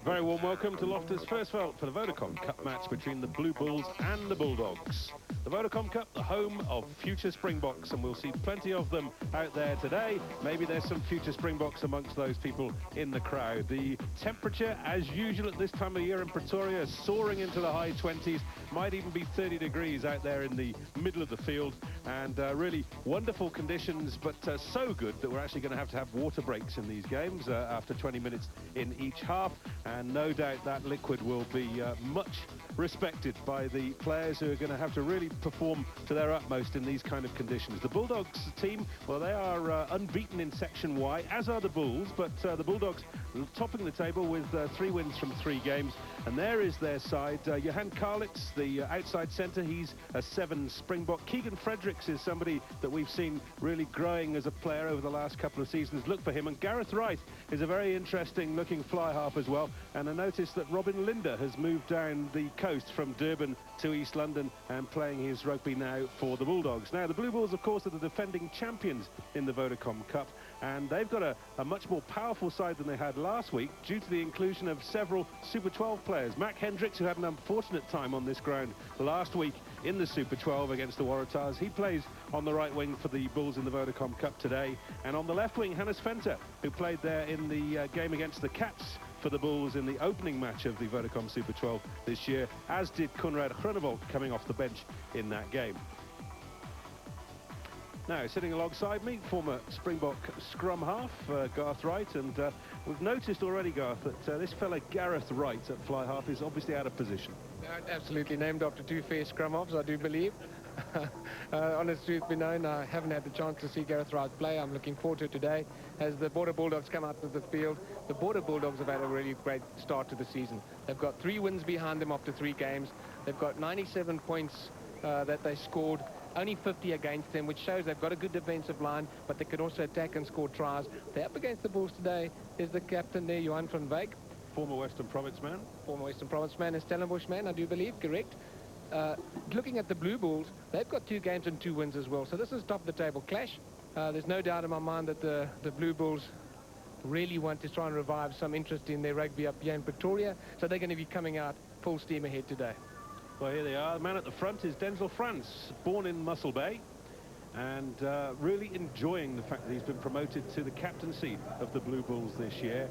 Very warm welcome to Loftus Versfeld for the Vodacom Cup match between the Blue Bulls and the Bulldogs. The Vodacom Cup, the home of future Springboks, and we'll see plenty of them out there today. Maybe there's some future Springboks amongst those people in the crowd. The temperature, as usual at this time of year in Pretoria, is soaring into the high 20s. Might even be 30 degrees out there in the middle of the field. And really wonderful conditions, but so good that we're actually going to have water breaks in these games after 20 minutes in each half. And no doubt that liquid will be much respected by the players who are going to have to really perform to their utmost in these kind of conditions. The Bulldogs team, well, they are unbeaten in Section Y, as are the Bulls, but the Bulldogs topping the table with 3 wins from 3 games. And there is their side. Johan Karlitz, the outside centre, he's a 7 Springbok. Keegan Fredericks is somebody that we've seen really growing as a player over the last couple of seasons. Look for him. And Gareth Wright is a very interesting looking fly half as well. And I noticed that Robin Linder has moved down the coast from Durban to East London and playing his rugby now for the Bulldogs. Now, the Blue Bulls, of course, are the defending champions in the Vodacom Cup, and they've got a much more powerful side than they had last week due to the inclusion of several Super 12 players. Mac Hendricks, who had an unfortunate time on this ground last week in the Super 12 against the Waratahs, he plays on the right wing for the Bulls in the Vodacom Cup today. And on the left wing, Hannes Venter, who played there in the game against the Cats for the Bulls in the opening match of the Vodacom Super 12 this year, as did Conrad Groenewold coming off the bench in that game. Now, sitting alongside me, former Springbok scrum half, Gareth Wright, and we've noticed already, Gareth, that this fella Gareth Wright at fly half is obviously out of position. Absolutely named after 2 fair scrum halves, I do believe. Honest truth be known, I haven't had the chance to see Gareth Wright play. I'm looking forward to it today as the Border Bulldogs come out of the field. The Border Bulldogs have had a really great start to the season. They've got 3 wins behind them after 3 games. They've got 97 points that they scored, only 50 against them, which shows they've got a good defensive line, but they can also attack and score tries. They're up against the Bulls today. Is the captain there, Johan van Wyk. Former Western Province man. Former Western Province man and Stellenbosch man, I do believe, correct. Looking at the Blue Bulls, they've got 2 games and 2 wins as well. So this is top of the table clash. There's no doubt in my mind that the Blue Bulls really want to try and revive some interest in their rugby up here in Pretoria. So they're going to be coming out full steam ahead today. Well, here they are. The man at the front is Denzel France, born in Muscle Bay, and really enjoying the fact that he's been promoted to the captaincy of the Blue Bulls this year.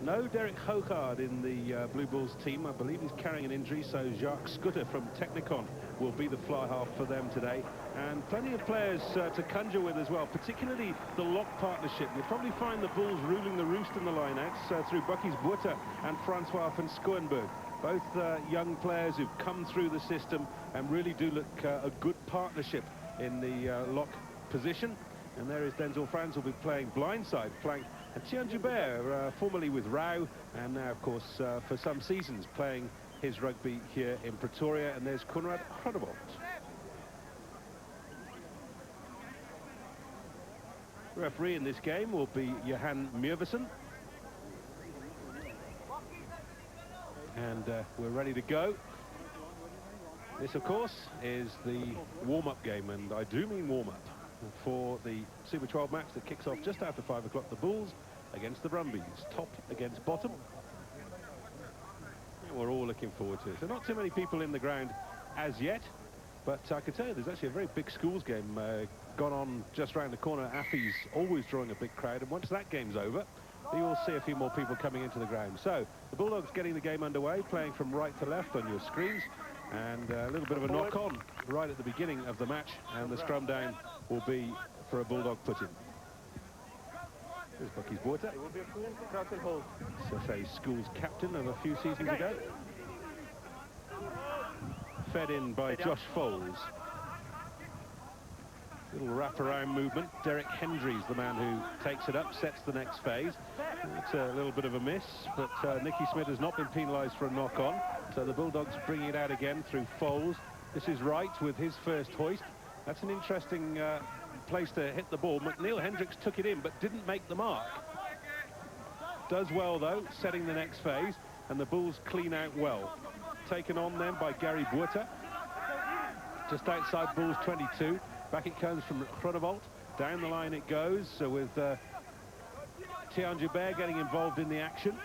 No Derek Hokard in the Blue Bulls team. I believe he's carrying an injury, so Jacques Scooter from Technicon will be the fly half for them today. And plenty of players to conjure with as well, particularly the lock partnership. You'll probably find the Bulls ruling the roost in the lineouts through Bucky's Botha and Francois van Schoenberg. Both young players who've come through the system and really do look a good partnership in the lock position. And there is Denzel France, will be playing blindside flank. And Tian Joubert, formerly with Rau, and now, of course, for some seasons playing his rugby here in Pretoria. And there's Conrad Groenewold. Referee in this game will be Johan Mjøversen. And we're ready to go. This, of course, is the warm-up game, and I do mean warm-up, for the Super 12 match that kicks off just after 5 o'clock. The Bulls against the Brumbies, top against bottom. And we're all looking forward to it. So not too many people in the ground as yet, but I can tell you there's actually a very big schools game gone on just round the corner. Affy's always drawing a big crowd, and once that game's over, you'll see a few more people coming into the ground. So the Bulldogs getting the game underway, playing from right to left on your screens, and a little bit of a knock-on right at the beginning of the match, and the scrum down will be for a Bulldog put-in. There's Bucky's Botha. Sefe's school's captain of a few seasons ago. Fed in by Josh Foles. Little wrap-around movement. Derek Hendry's the man who takes it up, sets the next phase. It's a little bit of a miss, but Nicky Smith has not been penalised for a knock-on. So the Bulldogs bringing it out again through Foles. This is Wright with his first hoist. That's an interesting place to hit the ball. McNeil Hendricks took it in, but didn't make the mark. Does well, though, setting the next phase, and the Bulls clean out well. Taken on then by Gary Botha. Just outside Bulls 22. Back it comes from Groenewold. Down the line it goes, so with Tian Joubert getting involved in the action.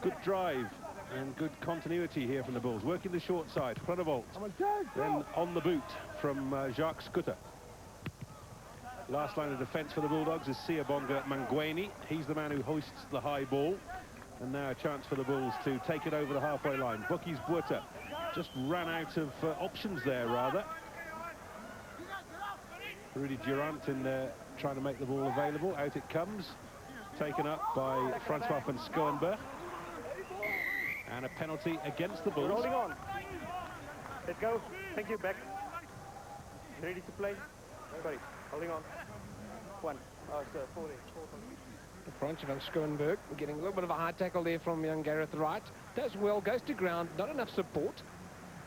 Good drive and good continuity here from the Bulls. Working the short side, front of Alt. Then on the boot from Jacques Scooter. Last line of defence for the Bulldogs is Siabonga Mangweni. He's the man who hoists the high ball. And now a chance for the Bulls to take it over the halfway line. Bukki's Buerta just ran out of options there, rather. Rudy Durant in there trying to make the ball available. Out it comes. Taken up by Francois van Schoenberg. And a penalty against the Bulls. Rolling on. Let's go. Thank you, back. Ready to play? Sorry, holding on. One. Oh, it's 40. Francois van Schoenberg getting a little bit of a high tackle there from young Gareth Wright. Does well, goes to ground, not enough support.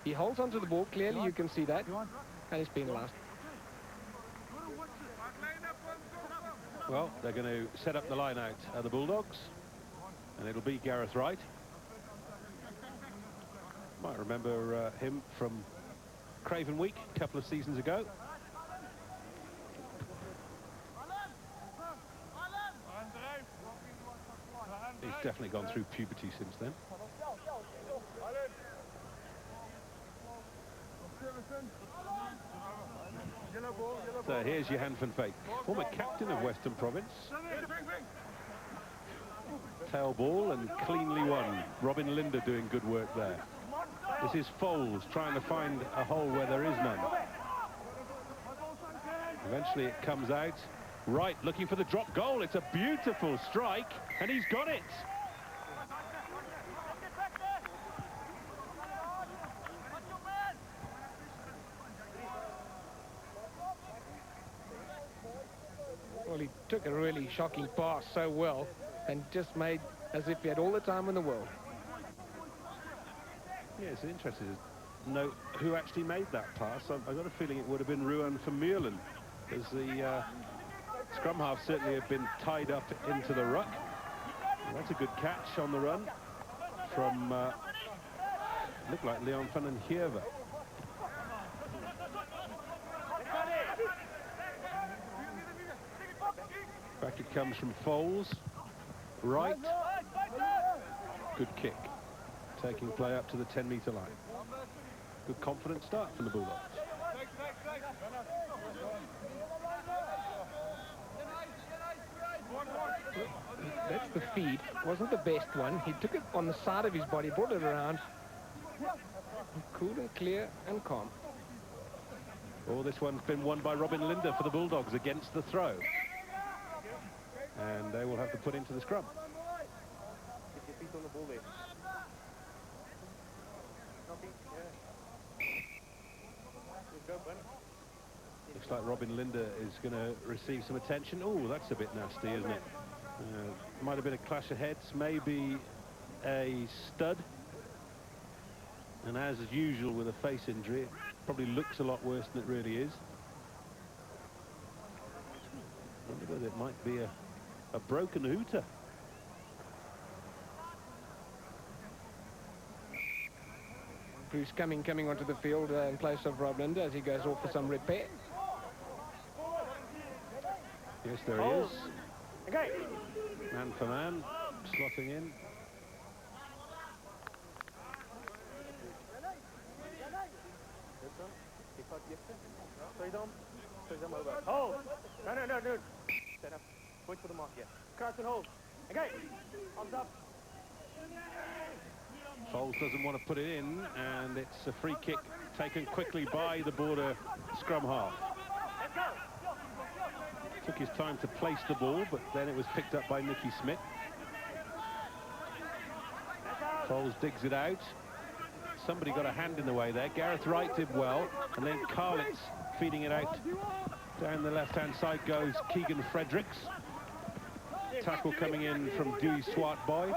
He holds onto the ball, clearly you can see that. And he's penalised. Well, they're going to set up the line out at the Bulldogs. And it'll be Gareth Wright. Might remember him from Craven Week a couple of seasons ago. He's definitely gone through puberty since then. So here's Johan van Veek, former captain of Western Province. Tail ball and cleanly won. Robin Linder doing good work there. This is Foles trying to find a hole where there is none. Eventually it comes out. Wright looking for the drop goal. It's a beautiful strike, and he's got it. Well, he took a really shocking pass so well and just made as if he had all the time in the world. Yeah, it's interesting to note who actually made that pass. I've got a feeling it would have been Ruan Vermeulen, as the scrum half certainly have been tied up into the ruck. And that's a good catch on the run from, looked like Leon van den Heerve. Back it comes from Foles. Right. Good kick. Taking play up to the 10-metre line. Good confident start from the Bulldogs. That's the feed. Wasn't the best one. He took it on the side of his body, brought it around. Cool and clear and calm. Oh, this one's been won by Robin Linder for the Bulldogs against the throw. And they will have to put into the scrum. Get your feet on the ball there. Looks like Robin Linder is going to receive some attention. Oh, that's a bit nasty, isn't it? Might have been a clash of heads, maybe a stud. And as usual with a face injury, it probably looks a lot worse than it really is. I wonder whether it might be a broken hooter. Bruce coming onto the field in place of Rob Linder as he goes off for some repair. Yes, there he is. Okay. Man for man, slotting in. Hold. No. Stand up. Wait for the mark, yeah. Carson, hold. Okay. Arms up. Foles doesn't want to put it in, and it's a free kick taken quickly by the border scrum half. Took his time to place the ball, but then it was picked up by Nicky Smith. Foles digs it out. Somebody got a hand in the way there. Gareth Wright did well, and then Carlitz feeding it out. Down the left-hand side goes Keegan Fredericks. Tackle coming in from Dewey Swartboy.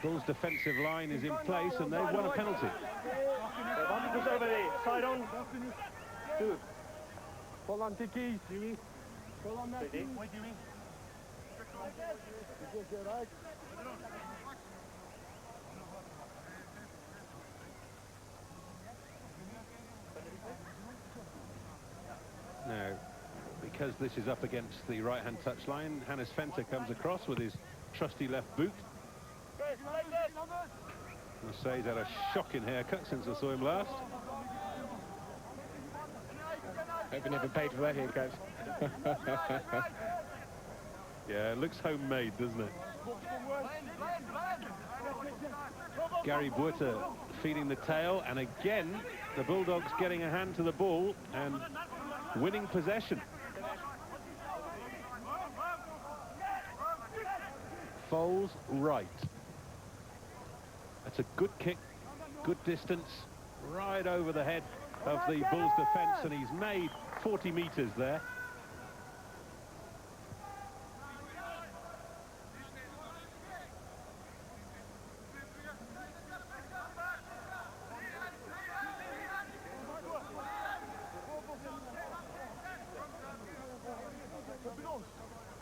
Bulls' defensive line is in place, and they've won a penalty. Over there. Side on. Two. Hold on, Tiki. Jimmy. Hold on, that. Jimmy. Now, be because this is up against the right-hand touchline. Hannes Fenter comes across with his trusty left boot. I must say he's had a shocking haircut since I saw him last. Hope he never paid for that haircut. Yeah, it looks homemade, doesn't it? Gary Buerta feeding the tail, and again the Bulldogs getting a hand to the ball and winning possession. Foles right. That's a good kick, good distance, right over the head of the Bulls defence, and he's made 40 metres there.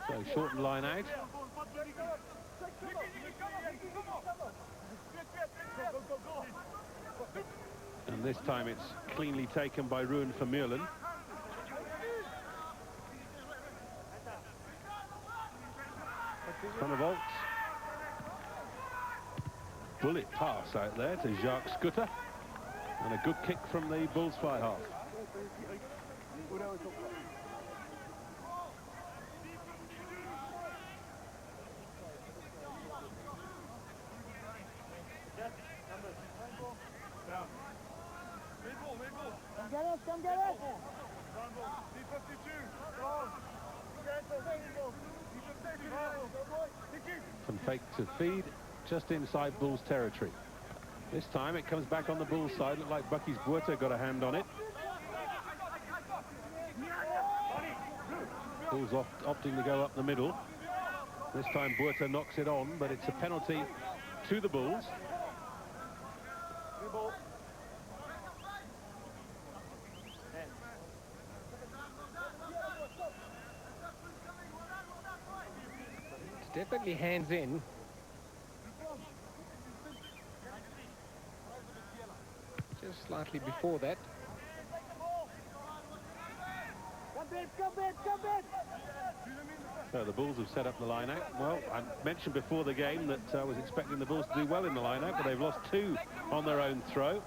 So shortened line out. And this time it's cleanly taken by Ruan Vermeulen. Cronenvolts. Bullet pass out there to Jacques Schutter. And a good kick from the Bulls fly half. Come get it! From fake to feed, just inside Bulls territory. This time it comes back on the Bulls side. Looked like Bucky's Buerta got a hand on it. Bulls opting to go up the middle. This time Buerta knocks it on, but it's a penalty to the Bulls. Definitely hands in. Just slightly before that. So the Bulls have set up the line out. Well, I mentioned before the game that I was expecting the Bulls to do well in the line out, but they've lost 2 on their own throw.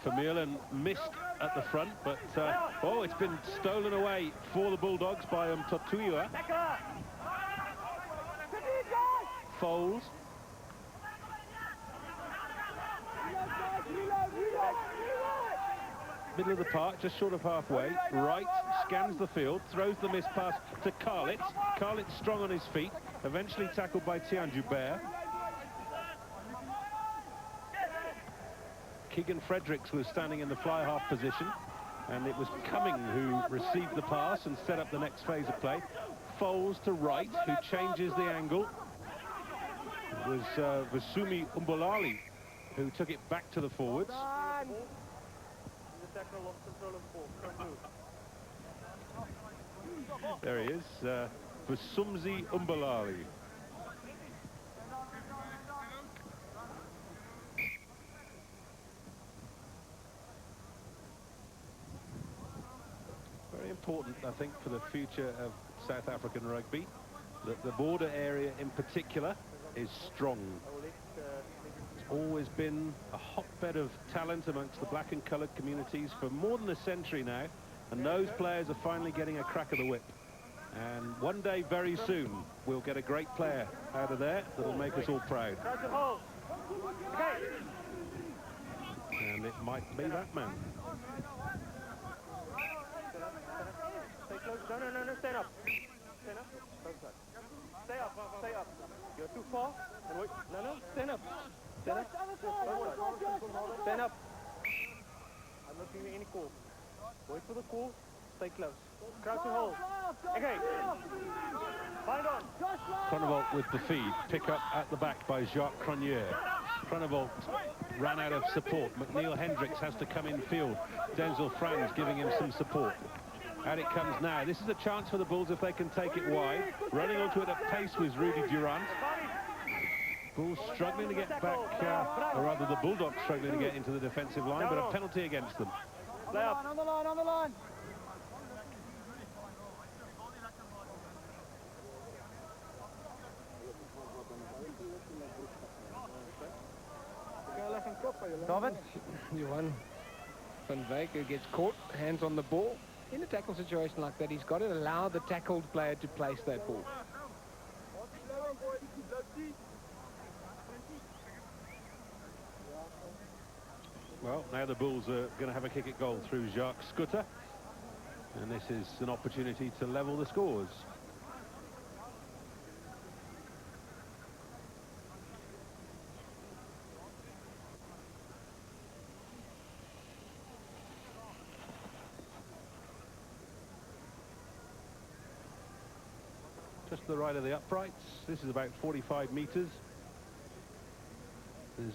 Vermeulen missed at the front, but oh, it's been stolen away for the Bulldogs by Totuiwa. Foles. Middle of the park, just short of halfway. Right, scans the field, throws the miss pass to Karlitz. Karlitz strong on his feet, eventually tackled by Tian Joubert. Keegan Fredericks was standing in the fly half position, and it was Cumming who received the pass and set up the next phase of play. Foles to right, who changes the angle. It was Vasumi Umbolali who took it back to the forwards. There he is, Vasumzi Umbolali. Very important, I think, for the future of South African rugby, that the border area in particular is strong. It's always been a hotbed of talent amongst the black and coloured communities for more than a century now, and those players are finally getting a crack of the whip. And one day, very soon, we'll get a great player out of there that'll make us all proud. And it might be that man. No, stand up. Stand up. Stay up, stay up. You're too far. And wait. No, stand up. Stand up. Stand up. I'm not giving you any call. Wait for the call. Stay close. Crouch and hold. Okay. Bind on. Cronenvolts with the feed. Pick up at the back by Jacques Cronje. Cronenvolts ran out of support. McNeil Hendricks has to come in field. Denzel Franz giving him some support. And it comes now. This is a chance for the Bulls if they can take it wide. Running onto it at pace was Rudy Durant. Bulls struggling to get back, or rather the Bulldogs struggling to get into the defensive line, but a penalty against them. Play up. On the line, on the line. David? Johan van Wyk, who gets caught, hands on the ball. In a tackle situation like that, he's got to allow the tackled player to place that ball. Well, now the Bulls are going to have a kick at goal through Jacques Scutter. And this is an opportunity to level the scores. Just to the right of the uprights. This is about 45 metres. There's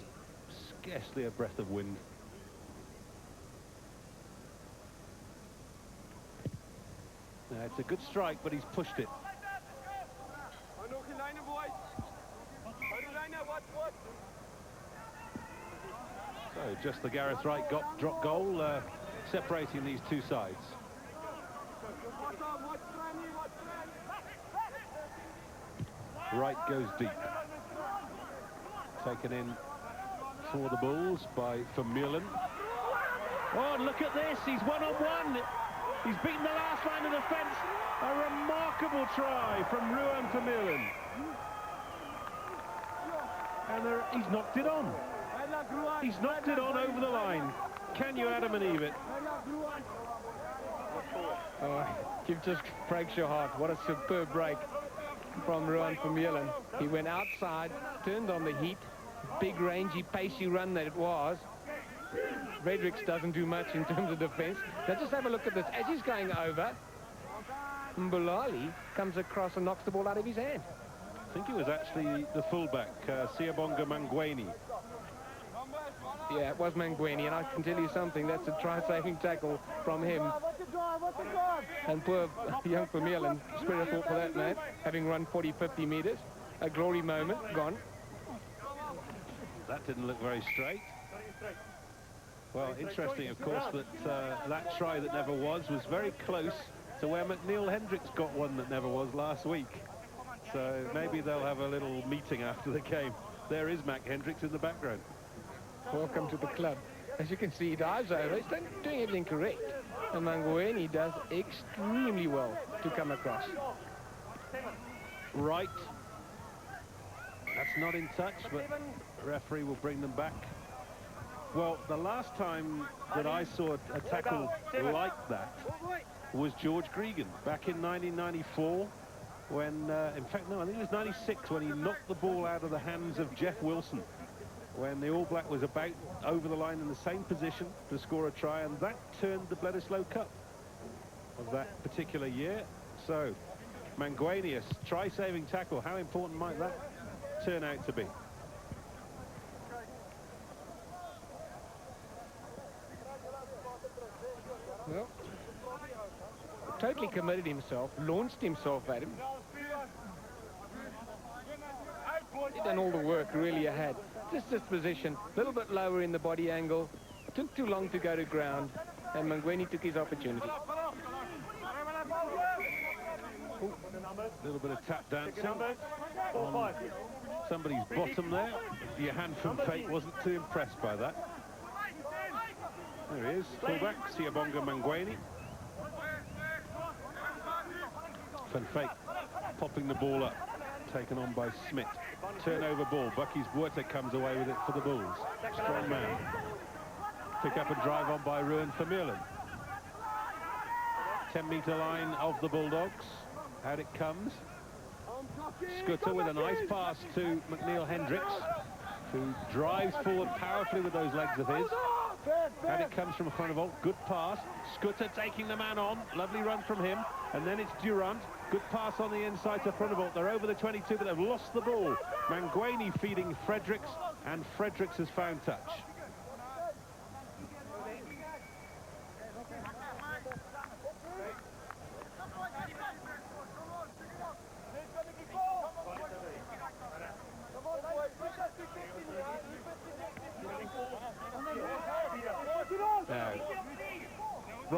scarcely a breath of wind. It's a good strike, but he's pushed it. So just the Gareth Wright drop goal separating these two sides. Wright goes deep. Taken in for the Bulls by Vermeulen. Oh, look at this. He's one-on-one. He's beaten the last line of defence. A remarkable try from Ruan Vermeulen. And he's knocked it on. He's knocked it on over the line. Can you Adam and Eve it? Oh, you just breaks your heart. What a superb break from Ruan Vermeulen. He went outside, turned on the heat. Big, rangy, pacey run that it was. Fredericks doesn't do much in terms of defence. Now just have a look at this. As he's going over, Mbulali comes across and knocks the ball out of his hand. I think it was actually the fullback, Siabonga Mangweni. Yeah, it was Mangweni, and I can tell you something, that's a try-saving tackle from him. And poor young Vermeulen, spirit of thought for that man, having run 40, 50 metres. A glory moment, gone. That didn't look very straight. Well, interesting, of course, that that try that never was very close to where McNeil Hendricks got one that never was last week. So maybe they'll have a little meeting after the game. There is Mac Hendricks in the background. Welcome to the club. As you can see, he dives over. He's doing everything correct. And Mangweni does extremely well to come across. Right. That's not in touch, but the referee will bring them back. Well, the last time that I saw a tackle like that was George Gregan back in 1994 when, in fact, no, I think it was 96 when he knocked the ball out of the hands of Jeff Wilson when the All Black was about over the line in the same position to score a try, and that turned the Bledisloe Cup of that particular year. So, Mangweni, a try-saving tackle, how important might that turn out to be? Well, totally committed himself, launched himself at him. He'd done all the work really ahead. Just this position, a little bit lower in the body angle. Took too long to go to ground, and Mangweni took his opportunity. A little bit of tap dancing on somebody's bottom there. Johan van Vyk wasn't too impressed by that. There he is, fullback, Siabonga Mangweni. Van Vyk popping the ball up, taken on by Smith. Turnover ball, Bucky's Buerta comes away with it for the Bulls. Strong man. Pick up and drive on by Ruan Vermeulen. 10-metre line of the Bulldogs. Out it comes. Scutter with a nice pass to McNeil Hendricks, who drives forward powerfully with those legs of his. And it comes from Groenewold. Good pass. Scutter taking the man on. Lovely run from him. And then it's Durant. Good pass on the inside to Groenewold. They're over the 22, but they've lost the ball. Mangweni feeding Fredericks, and Fredericks has found touch.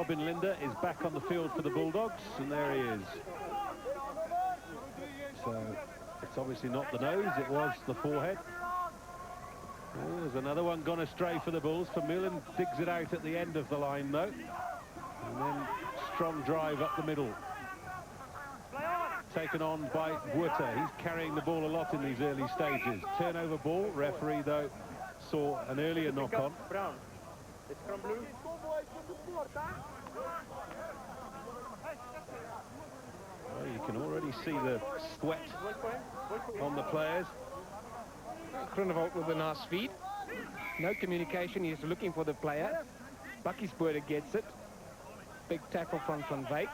Robin Linda is back on the field for the Bulldogs, and there he is. So it's obviously not the nose, it was the forehead. Oh, there's another one gone astray for the Bulls. Vermeulen digs it out at the end of the line, though. And then strong drive up the middle. Taken on by Wutter. He's carrying the ball a lot in these early stages. Turnover ball. Referee, though, saw an earlier knock-on. Brown. It's from blue. Well, you can already see the sweat on the players. Groenewold with a nice feed. No communication. He's looking for the player. Buckiespoorder gets it. Big tackle from Van Wyk.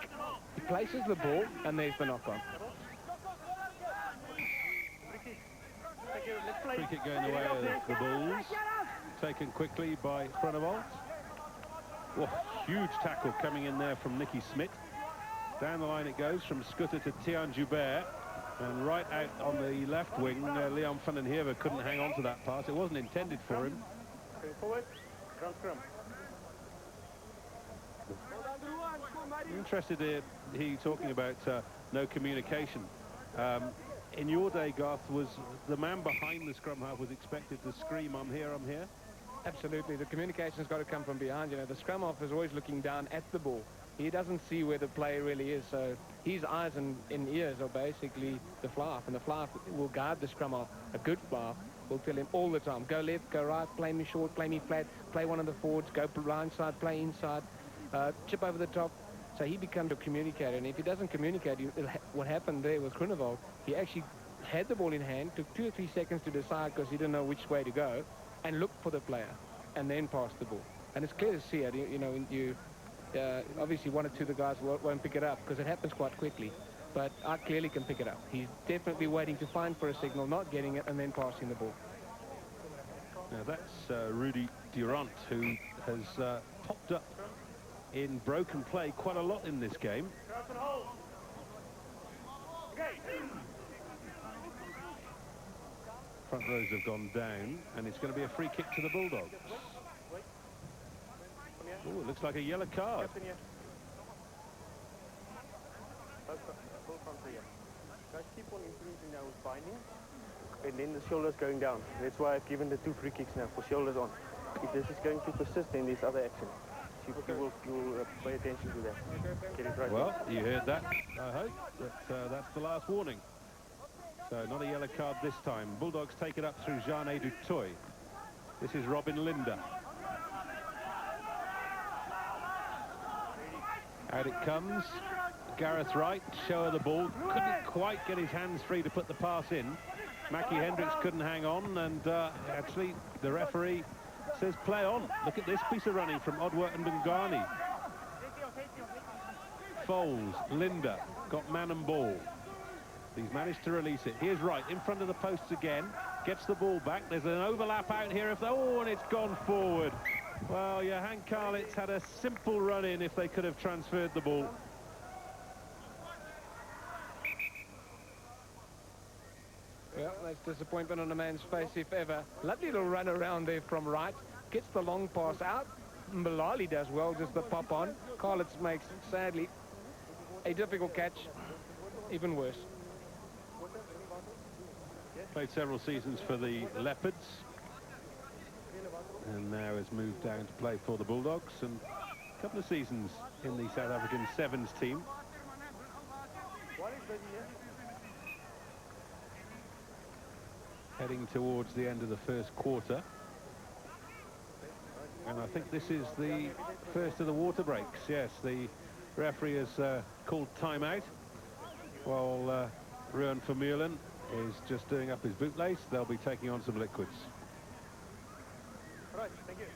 He places the ball, and there's the knock-on. Free kick going the way of the Bulls. Taken quickly by Groenewold. Oh, huge tackle coming in there from Nicky Smit. Down the line it goes from Scooter to Tian Joubert. And right out on the left wing, Leon van den Heever couldn't hang on to that pass. It wasn't intended for him. Forward. Ground scrum. Interested to hear you talking about no communication. In your day, Garth, was the man behind the scrum half was expected to scream, "I'm here, I'm here"? Absolutely. The communication's got to come from behind. You know, the scrum half is always looking down at the ball. He doesn't see where the player really is, so his eyes and ears are basically the fly half, and the fly half will guide the scrum half. A good fly half will tell him all the time, go left, go right, play me short, play me flat, play one of the forwards, go blind side, play inside, chip over the top. So he becomes a communicator, and if he doesn't communicate, what happened there with Groenewold, he actually had the ball in hand, took 2 or 3 seconds to decide because he didn't know which way to go, and looked for the player, and then passed the ball. And it's clear to see it, you know, obviously one or two of the guys won't pick it up because it happens quite quickly, but Art clearly can pick it up. He's definitely waiting to find for a signal, not getting it, and then passing the ball. Now that's Rudy Durant, who has popped up in broken play quite a lot in this game. Front rows have gone down, and it's going to be a free kick to the Bulldogs. Oh, it looks like a yellow card. Guys, keep on improving now with binding, and then the shoulders going down. That's why I've given the 2 free kicks now for shoulders on. If this is going to persist, then there's other action. You will pay attention to that. Get it right. Well, you heard that, I hope. But that's the last warning. So not a yellow card this time. Bulldogs take it up through Jean du Toit. This is Robin Linda. Out it comes. Gareth Wright, show of the ball. Couldn't quite get his hands free to put the pass in. Mackie Hendricks couldn't hang on, and actually the referee says play on. Look at this piece of running from Odwa and Bungani. Foles, Linda, got man and ball. He's managed to release it. Here's Wright in front of the posts again. Gets the ball back. There's an overlap out here. Oh, and it's gone forward. Well, Johan Karlitz had a simple run in if they could have transferred the ball. Well, that's disappointment on a man's face, if ever. Lovely little run around there from Wright. Gets the long pass out. Malali does well, just the pop on. Karlitz makes, sadly, a difficult catch. Even worse. Played several seasons for the Leopards. And now has moved down to play for the Bulldogs. And a couple of seasons in the South African Sevens team. Heading towards the end of the first quarter. And I think this is the first of the water breaks. Yes, the referee has called timeout while Ruan Vermeulen is just doing up his bootlace. They'll be taking on some liquids. Right, thank you.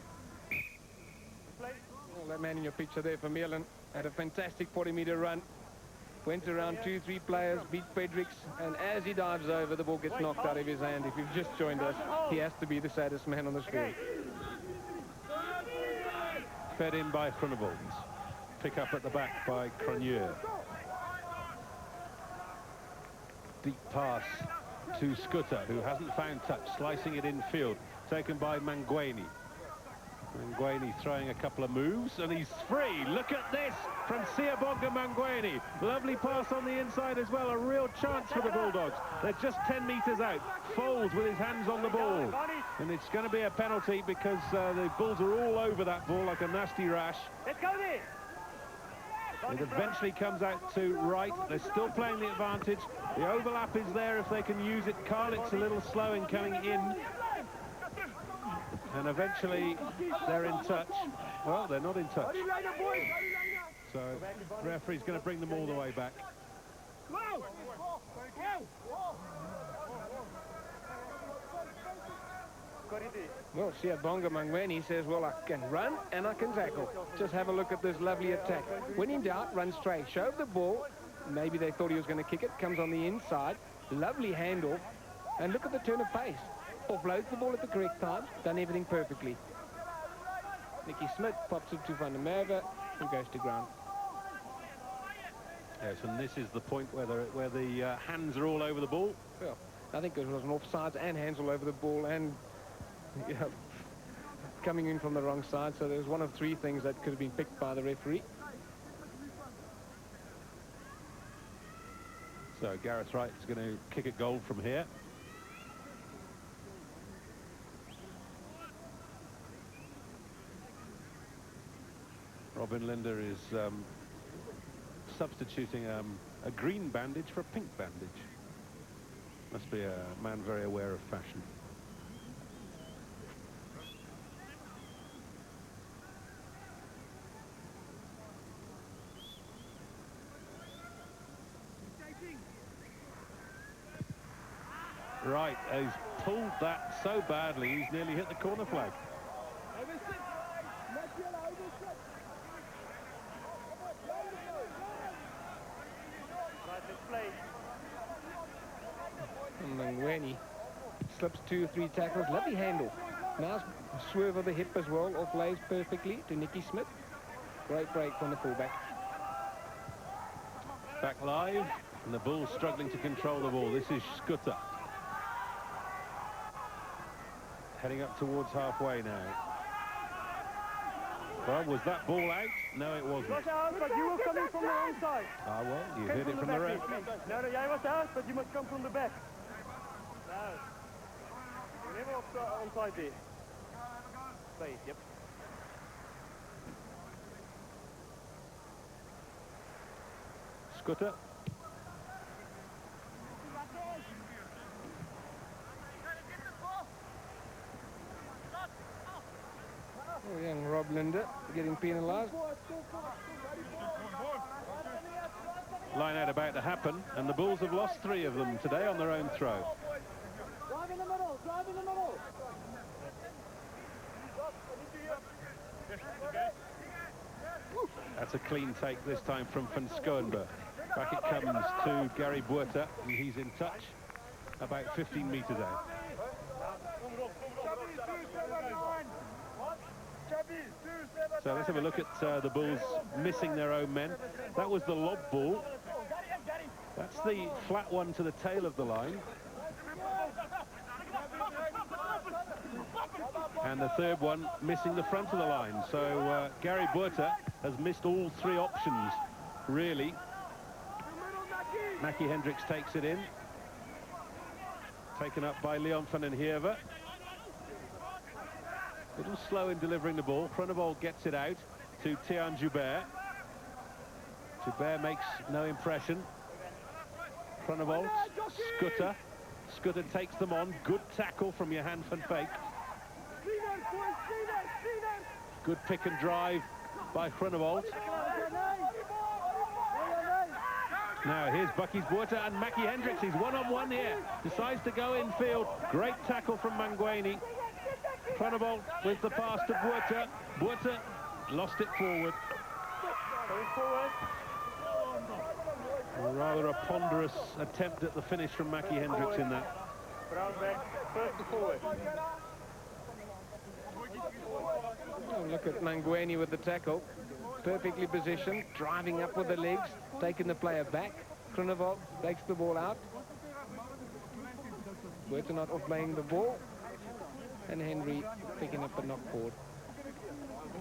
Well, that man in your picture there, Vermeulen, had a fantastic 40-meter run. Went around 2-3 players, beat Fredericks, and as he dives over, the ball gets knocked out of his hand. If you've just joined us, he has to be the saddest man on the field. Fed in by Groenewold. Pick up at the back by Cronje. Deep pass to Scooter, who hasn't found touch, slicing it infield. Taken by Mangweni. Mangweni throwing a couple of moves, and he's free. Look at this from Siabonga Mangweni. Lovely pass on the inside as well. A real chance for the Bulldogs. They're just 10 metres out. Folds with his hands on the ball. And it's going to be a penalty because the Bulls are all over that ball like a nasty rash. Let's go there. It eventually comes out to right. They're still playing the advantage. The overlap is there if they can use it. Karlik's a little slow in coming in. And eventually they're in touch. Well, they're not in touch. So the referee's going to bring them all the way back. Well, Siabonga Mangweni says, well, I can run and I can tackle. Just have a look at this lovely attack. When in doubt, run straight. Shove the ball. Maybe they thought he was going to kick it. Comes on the inside. Lovely handoff. And look at the turn of pace. Offloads the ball at the correct time. Done everything perfectly. Nicky Smith pops it to Van der Merwe, who goes to ground. Yes, and this is the point where the hands are all over the ball. Well, I think it was an offside and hands all over the ball and coming in from the wrong side. So there's one of three things that could have been picked by the referee. So Gareth Wright is going to kick a goal from here. Robin Linder is substituting a green bandage for a pink bandage. Must be a man very aware of fashion. Right, he's pulled that so badly, he's nearly hit the corner flag. And Mangweni slips 2 or 3 tackles. Lovely handle. Nice swerve of the hip as well. Offlays perfectly to Nicky Smith. Great break from the fullback. Back live, and the Bulls struggling to control the ball. This is Scooter. Heading up towards halfway now. Well, was that ball out? No, it wasn't. Was out, but you were coming from the wrong side. Ah, well, you heard it from the ref. No, jij was out, but you must come from the back. No. You're never onside there. Stay, yep. Scooter. Oh, young Rob Linder getting penalised. Line out about to happen, and the Bulls have lost 3 of them today on their own throw. Drive in the middle, drive in the middle. That's a clean take this time from Van Schoenberg. Back it comes to Gary Buerta, and he's in touch about 15 metres out. So let's have a look at the Bulls missing their own men. That was the lob ball. That's the flat one to the tail of the line. And the third one missing the front of the line. So Gary Buerta has missed all 3 options, really. Mackie Hendricks takes it in. Taken up by Leon van den Heerve. A little slow in delivering the ball. Cronenvold gets it out to Tian Joubert. Joubert makes no impression. Cronenvold, Scooter. Scooter takes them on. Good tackle from Johan van Feyck. Good pick and drive by Cronenvold. Now here's Bucky's Buerta and Mackie Hendricks. He's one-on-one here. Decides to go infield. Great tackle from Mangweni. Cronenvold with the pass to Buerta. Buerta lost it forward. Rather a ponderous attempt at the finish from Mackie Hendricks in that. Oh, look at Mangweni with the tackle. Perfectly positioned, driving up with the legs, taking the player back. Cronenvold takes the ball out. Buerta not offlaying the ball. And Henry picking up a knock forward.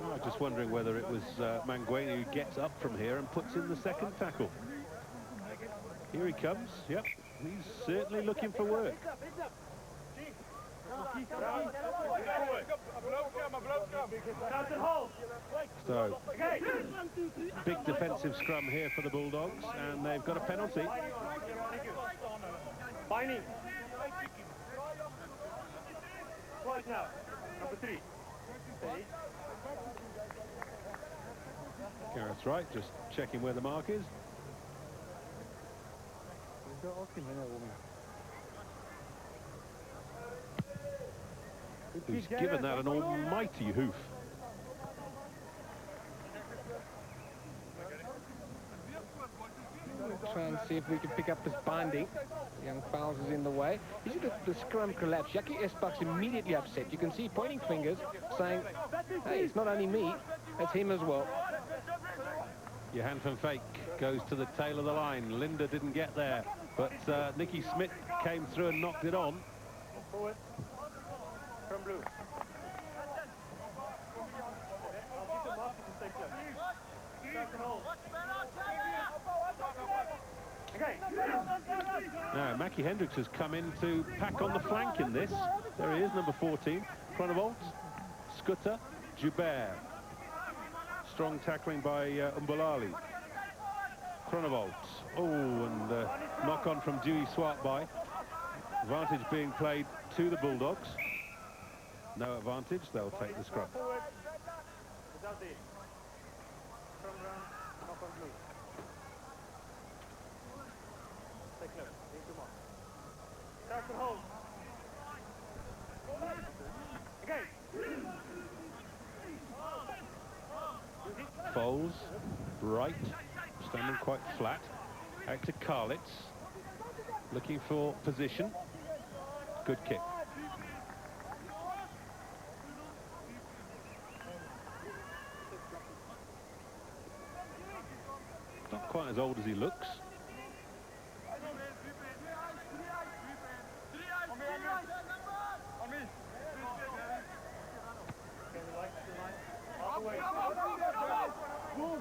I'm just wondering whether it was Mangueni who gets up from here and puts in the second tackle. Here he comes. Yep, he's certainly looking for work. So, big defensive scrum here for the Bulldogs, and they've got a penalty. Binding. Right now, number 3. Gareth's right, just checking where the mark is. Who's given that an almighty hoof. Try and see if we can pick up this binding. Young Fowles is in the way. You see the scrum collapse. Jackie Esbach's immediately upset. You can see pointing fingers saying, hey, it's not only me, it's him as well. Johan van Fake goes to the tail of the line. Linda didn't get there, but Nikki Smith came through and knocked it on. Forward. From blue. Now, Mackie Hendricks has come in to pack on the flank in this. There he is, number 14. Chronovolt, Scooter, Joubert. Strong tackling by Umbalali. Chronovolt. Oh, and knock on from Dewey Swartby. Advantage being played to the Bulldogs. No advantage, they'll take the scrum. Foles, right, standing quite flat. Out to Karlitz, looking for position. Good kick. Not quite as old as he looks.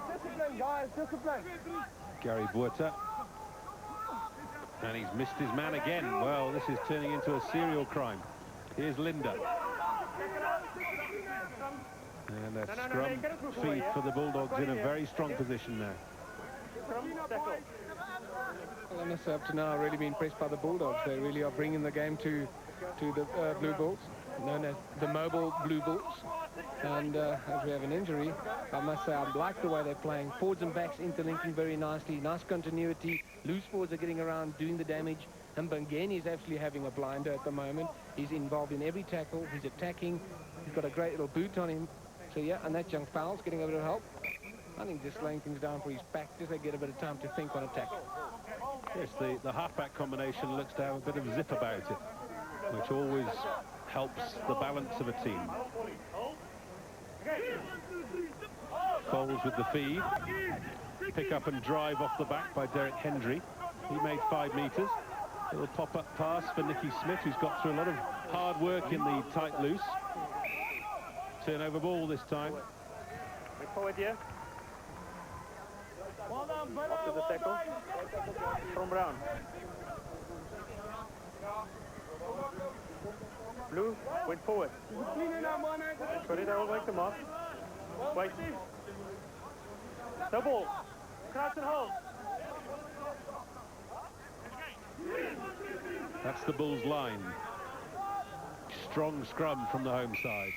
Discipline, guys, discipline. Gary Buerta. And he's missed his man again. Well, this is turning into a serial crime. Here's Linda. And a scrum feed for the Bulldogs in a very strong position now. Well, I must say up to now I've really been impressed by the Bulldogs. They really are bringing the game to the Blue Bulls, known as the mobile Blue Bulls. And as we have an injury, I must say I like the way they're playing. Forwards and backs interlinking very nicely. Nice continuity. Loose forwards are getting around, doing the damage. And Bangeni is actually having a blinder at the moment. He's involved in every tackle. He's attacking. He's got a great little boot on him. So yeah, and that young Fowles getting a bit of help. I think just laying things down for his back, just to get a bit of time to think on attack. Yes, the halfback combination looks to have a bit of zip about it, which always helps the balance of a team. Foles with the feed. Pick up and drive off the back by Derek Hendry. He made 5 metres. Little pop-up pass for Nicky Smith, who's got through a lot of hard work in the tight loose. Turnover ball this time. Forward here. After the tackle. From Brown. Blue, went forward. Sorry, I will make the mark. Wait. Double. Crouch and hold. That's the Bulls' line. Strong scrum from the home side.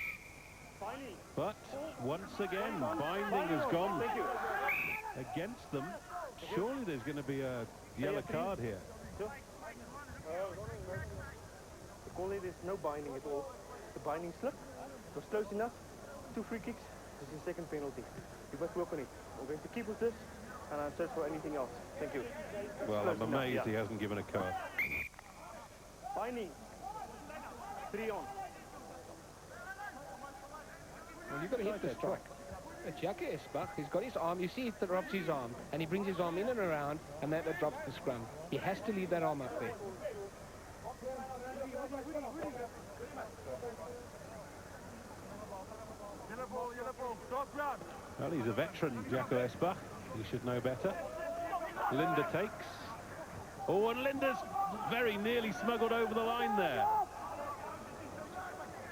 But once again, binding has gone against them. Surely there's going to be a yellow card here. The goalie, there's no binding at all. The binding slip was close enough. 2 free kicks. This is the second penalty. You must work on it. I'm going to keep with this, and I'll search for anything else. Thank you. Well, I'm amazed he hasn't given a card. Binding. 3 on. Well, you've got to hit the strike. Jackie Esbach, he's got his arm. You see he drops his arm, and he brings his arm in and around, and that drops the scrum. He has to leave that arm up there. Yellow ball, stop. Well, he's a veteran, Jaco Esbach. He should know better. Linda takes. Oh, and Linda's very nearly smuggled over the line there.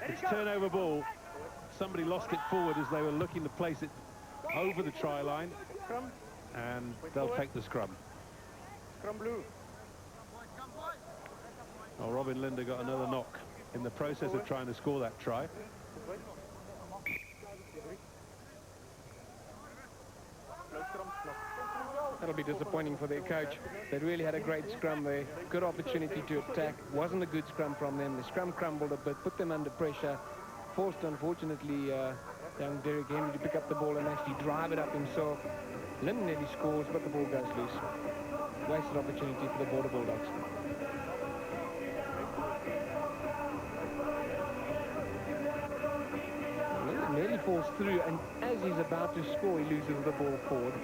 It's turnover ball. Somebody lost it forward as they were looking to place it over the try line. And they'll take the scrum. Scrum blue. Well, Robin Linda got another knock in the process of trying to score that try. That'll be disappointing for their coach. They really had a great scrum there. Good opportunity to attack. Wasn't a good scrum from them. The scrum crumbled a bit, put them under pressure. Forced, unfortunately, young Derek Henry to pick up the ball and actually drive it up himself. Lynn nearly scores, but the ball goes loose. Wasted opportunity for the Border Bulldogs. Lynn nearly falls through, and as he's about to score, he loses the ball forward.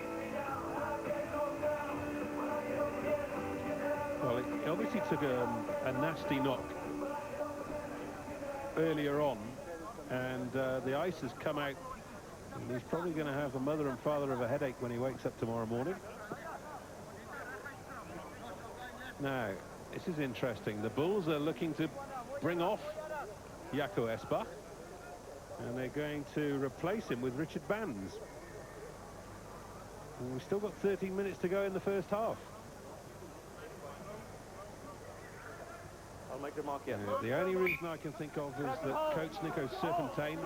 Well, it obviously took a nasty knock earlier on, and the ice has come out, and he's probably going to have the mother and father of a headache when he wakes up tomorrow morning. Now, this is interesting. The Bulls are looking to bring off Jaco Esbach, and they're going to replace him with Richard Bands. And we've still got 13 minutes to go in the first half. I'll make the mark here. The only reason I can think of is that Coach Nico Serpentine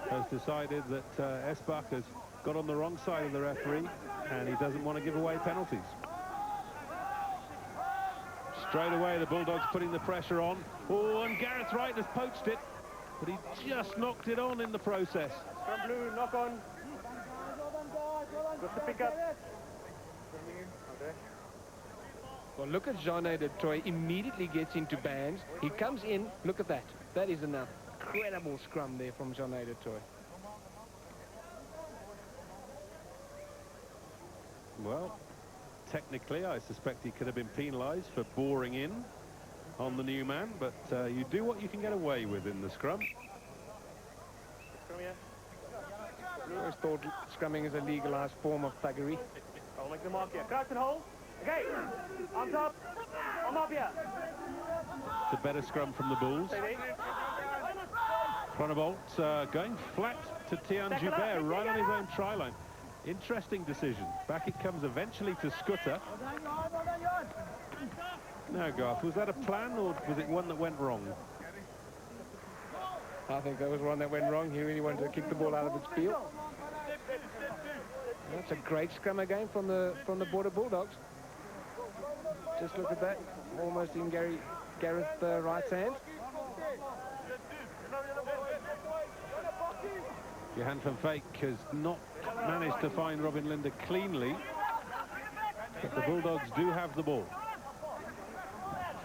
has decided that Esbach has got on the wrong side of the referee, and he doesn't want to give away penalties. Straight away, the Bulldogs putting the pressure on. Oh, and Gareth Wright has poached it, but he just knocked it on in the process. Scrum blue, knock on. Got to pick up. Okay. Well, look at Jean-A de Troy, immediately gets into Bands. He comes in, look at that. That is enough. Incredible scrum there from Jean-A de Troy. Well, technically, I suspect he could have been penalised for boring in on the new man, but you do what you can get away with in the scrum. Scrum here. I always thought scrumming is a legalised form of thuggery. I'll make the mark here. Crouch and hold. Okay. Arms up. Arm up here. It's a better scrum from the Bulls. Cronenbolt going flat to Tian Joubert right on his own try line. Interesting decision. Back it comes eventually to Scooter. Now, Garth, was that a plan or was it one that went wrong? I think that was one that went wrong. He really wanted to kick the ball out of its field. That's a great scrum again from the Border Bulldogs. Just look at that, almost in Gareth Wright's hand. Johan van Fake has not managed to find Robin Linda cleanly, but the Bulldogs do have the ball.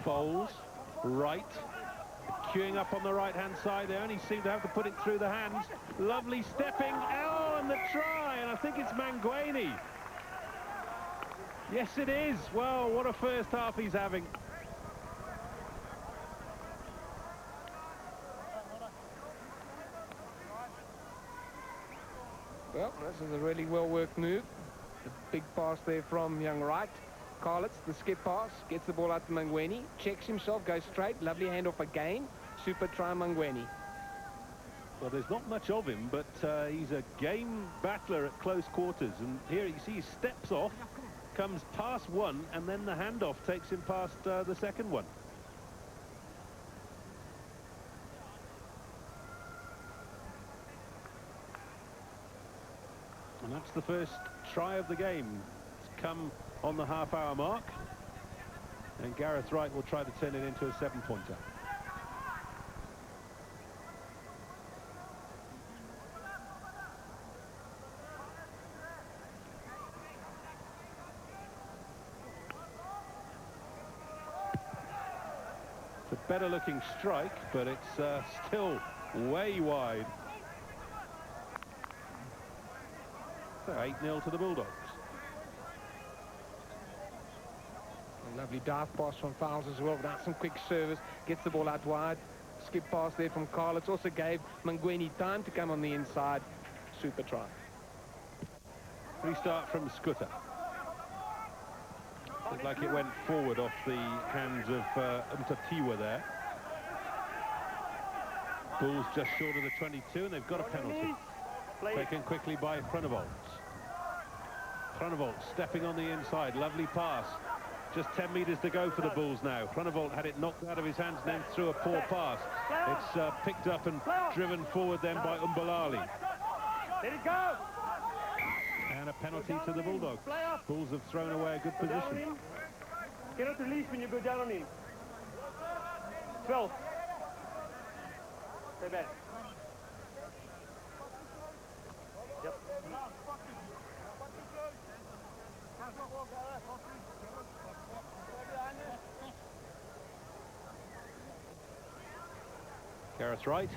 Foles, Wright, queuing up on the right-hand side. They only seem to have to put it through the hands. Lovely stepping. Oh, and the try, and I think it's Manguini. Yes, it is. Well, what a first half he's having. Well, this is a really well-worked move. The big pass there from young Wright. Carlitz, the skip pass, gets the ball out to Manguini, checks himself, goes straight, lovely handoff again. Super try, Manguini. Well, there's not much of him, but he's a game battler at close quarters. And here you see he steps off, comes past one, and then the handoff takes him past the second one. And that's the first try of the game. It's come on the half-hour mark. And Gareth Wright will try to turn it into a 7-pointer. It's a better-looking strike, but it's still way wide. So 8-0 to the Bulldogs. A lovely dive pass from Fowles as well. Without some quick service, gets the ball out wide. Skip pass there from Carlitz. Also gave Manguini time to come on the inside. Super try. Restart from Scooter. Looked like it went forward off the hands of Mtatiwa there. Bulls just short of the 22, and they've got a penalty. Taken quickly by Groenewold. Groenewold stepping on the inside. Lovely pass. Just 10 metres to go for the Bulls now. Groenewold had it knocked out of his hands and then threw a poor pass. It's picked up and driven forward then by Umbalali. Let it go! And a penalty to the Bulldogs. Bulls have thrown away a good position. Cannot release when you go down on him. 12. Stay back. Yep. Gareth Wright.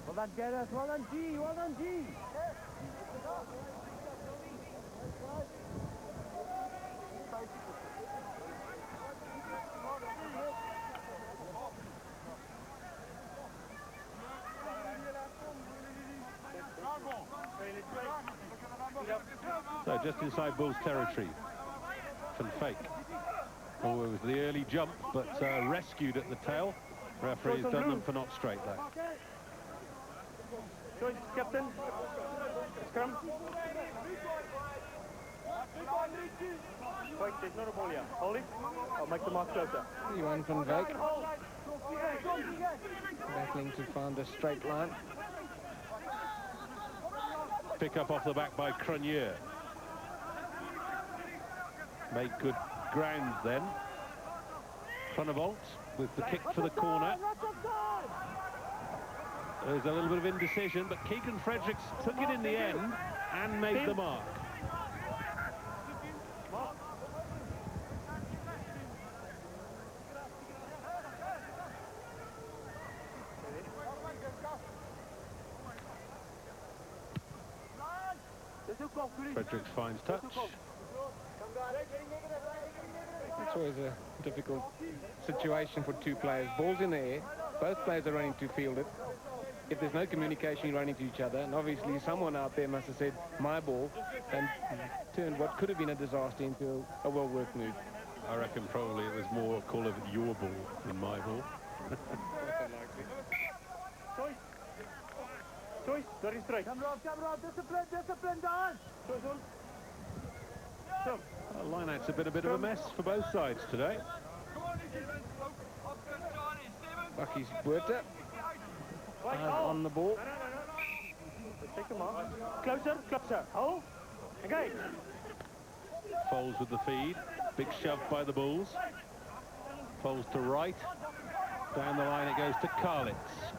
Well done, Gareth. Well done, G. Well done, G. So just inside Bulls territory. Van Fake. Oh, it was the early jump, but rescued at the tail. Referee's done them for not straight there. Choice, captain. Scrum. Wait, there's not a ball here. Hold it. I'll make the mark closer. Johan van Wyk. Battling to find a straight line. Pick up off the back by Crunier. Make good ground then. Groenewold with the kick for the corner. There's a little bit of indecision, but Keegan Fredericks took it in the end and made the mark. Fredericks finds touch. It's always a difficult situation for two players. Ball's in the air. Both players are running to field it. If there's no communication, you're running to each other. And obviously someone out there must have said, my ball, and turned what could have been a disaster into a well-worked move. I reckon probably it was more a call of your ball than my ball. Choice, very straight. Come on, discipline, discipline, Dan. Choice on. Jump. Line-out's a bit of a mess for both sides today. Bucky's Buerta on the ball. Take them off. Closer, closer. Hold. Engage. Foles with the feed. Big shove by the Bulls. Foles to right. Down the line it goes to Karlitz.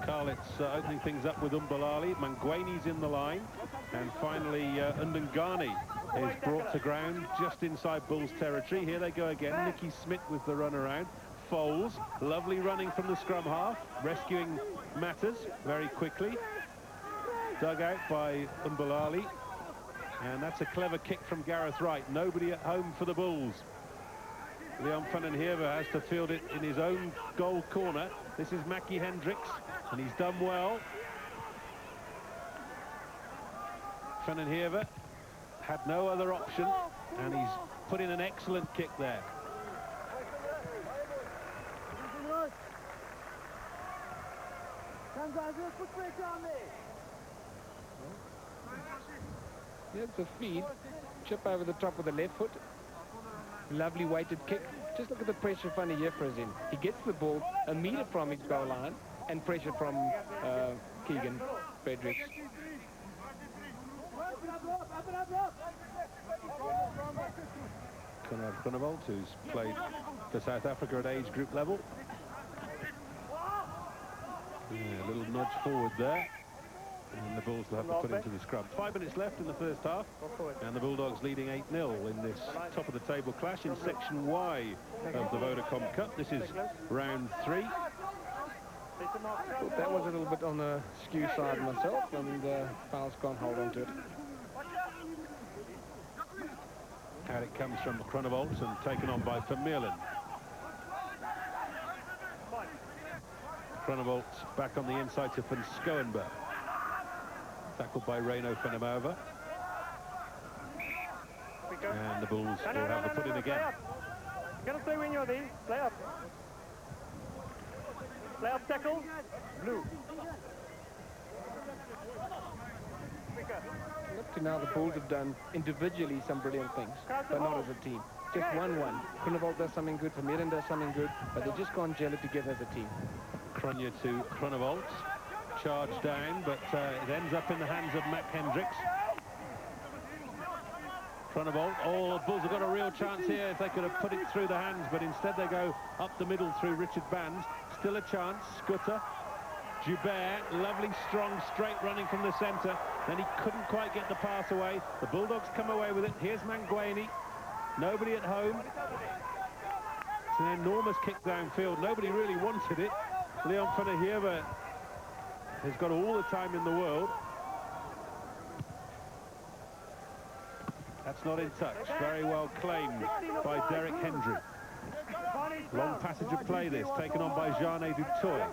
Karlitz opening things up with Umbalali. Mangweni's in the line. And finally Undangani is brought to ground just inside Bulls territory. Here they go again. Nicky Smith with the run around. Foles, lovely running from the scrum half. Rescuing matters very quickly. Dug out by Umbalali. And that's a clever kick from Gareth Wright. Nobody at home for the Bulls. Leon van den Heerve has to field it in his own goal corner. This is Mackie Hendricks, and he's done well. Van den Heerve had no other option, and he's put in an excellent kick there. Here's the feed. Chip over the top of the left foot. Lovely weighted kick. Just look at the pressure Van der Heerve is in. He gets the ball a metre from his goal line and pressure from Keegan Fredericks. Conrad Groenewold, who's played for South Africa at age group level. Yeah, a little nudge forward there. And the Bulls will have to put into the scrum. 5 minutes left in the first half. And the Bulldogs leading 8-0 in this top-of-the-table clash in Section Y of the Vodacom Cup. This is round 3. Thought that was a little bit on the skew side myself, and Fowles can't hold on to it. Out it comes from Groenewold and taken on by Vermeulen. Groenewold back on the inside to Van Schoenberg. Tackled by Reino Venemova. And the Bulls will have the put-in again. Play up. You gotta stay when you're there. Play up. Play up, tackle. Blue. Up to now, the Bulls have done individually some brilliant things, but not as a team. Just 1-1. Kronevold does something good, Vermeeren does something good, but they just can't gel it together as a team. Cronje to Kronevold. Charge down, but it ends up in the hands of Mac Hendricks. Kronevold. Oh, the Bulls have got a real chance here if they could have put it through the hands, but instead they go up the middle through Richard Bands. Still a chance. Scooter. Joubert, lovely, strong, straight running from the centre. Then he couldn't quite get the pass away. The Bulldogs come away with it. Here's Mangueni. Nobody at home. It's an enormous kick downfield. Nobody really wanted it. Leon van der Heever has got all the time in the world. That's not in touch. Very well claimed by Derek Hendry. Long passage of play this, taken on by Jeanne du Toit.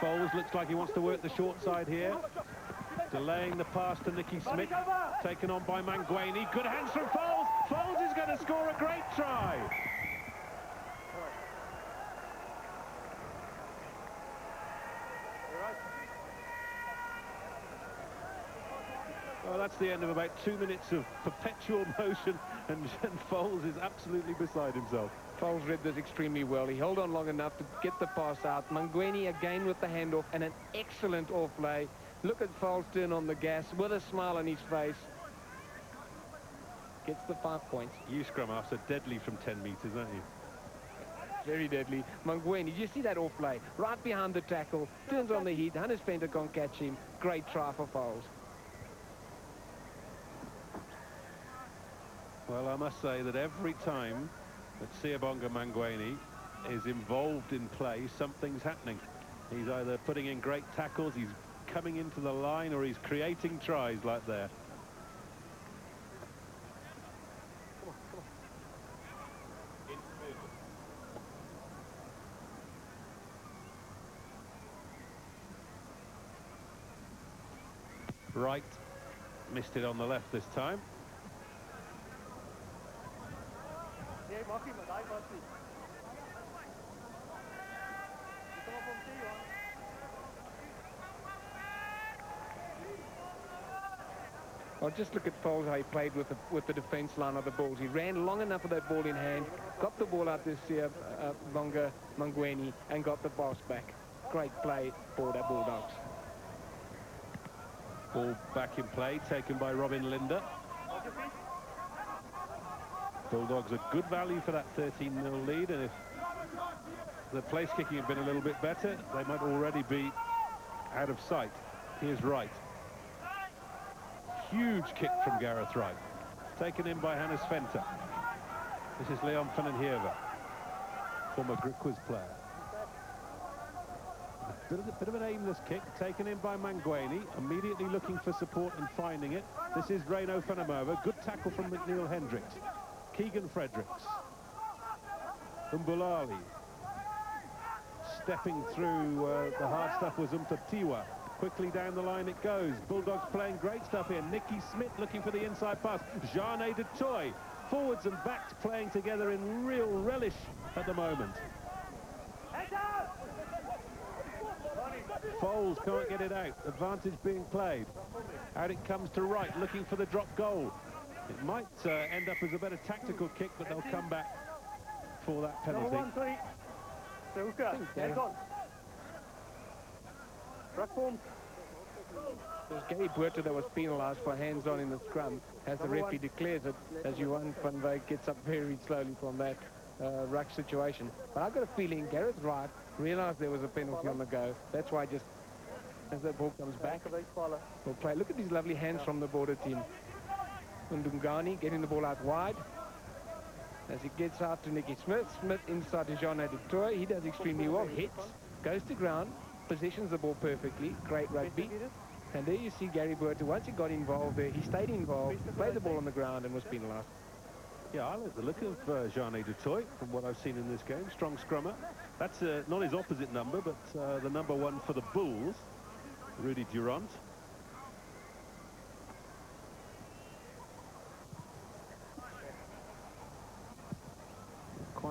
Foles looks like he wants to work the short side here. Delaying the pass to Nicky Smith. Taken on by Mangueni. Good hands from Foles. Foles is going to score a great try. Well, that's the end of about 2 minutes of perpetual motion, and Foles is absolutely beside himself. Foles read this extremely well. He held on long enough to get the pass out. Mangueni again with the handoff and an excellent off-play. Look at Foles turn on the gas with a smile on his face. Gets the 5 points. You scrum halves are deadly from 10 metres, aren't you? Very deadly. Mangueni, you see that off-play? Right behind the tackle. Turns on the heat. Hannes Venter can't catch him. Great try for Foles. Well, I must say that every time that Siabonga Mangueni is involved in play, something's happening. He's either putting in great tackles, he's coming into the line, or he's creating tries like there. Right, missed it on the left this time. Well, just look at Foles, how he played with the defence line of the Bulls. He ran long enough with that ball in hand, got the ball out to Siabonga Mangueni, and got the pass back. Great play for the Bulldogs. Ball back in play, taken by Robin Linder. Bulldogs a good value for that 13-0 lead, and if the place kicking had been a little bit better, they might already be out of sight. Here's Wright. Huge kick from Gareth Wright, taken in by Hannes Venter. This is Leon van den Heever, former Griquas player. A bit of an aimless kick, taken in by Mangueni, immediately looking for support and finding it. This is Reino van der Merwe. Good tackle from McNeil Hendricks. Keegan Fredericks. Umbulali. Stepping through the hard stuff was Umtatiwa. Quickly down the line it goes. Bulldogs playing great stuff here. Nicky Smith looking for the inside pass. Jeanne du Toit. Forwards and backs playing together in real relish at the moment. Foles can't get it out. Advantage being played. Out it comes to Wright, looking for the drop goal. It might end up as a better tactical kick, but they'll come back for that penalty. Number 1, 3. Hands on. Ruck form. It was Gary Buerta that was penalised for hands-on in the scrum, as the referee declares it, as Johan van Wyk gets up very slowly from that ruck situation. But I've got a feeling Gareth Wright realised there was a penalty on the go. That's why just as the ball comes back, we'll play. Look at these lovely hands from the border team. Ndungani getting the ball out wide. As he gets out to Nicky Smith. Smith inside to Jeanne du Toit. He does extremely well. Hits, goes to ground, positions the ball perfectly. Great rugby. And there you see Gary Buerta. Once he got involved there, he stayed involved, played the ball on the ground and was penalised. Yeah, I like the look of Jeanne du Toit from what I've seen in this game. Strong scrummer. That's not his opposite number, but the number 1 for the Bulls, Rudy Durant.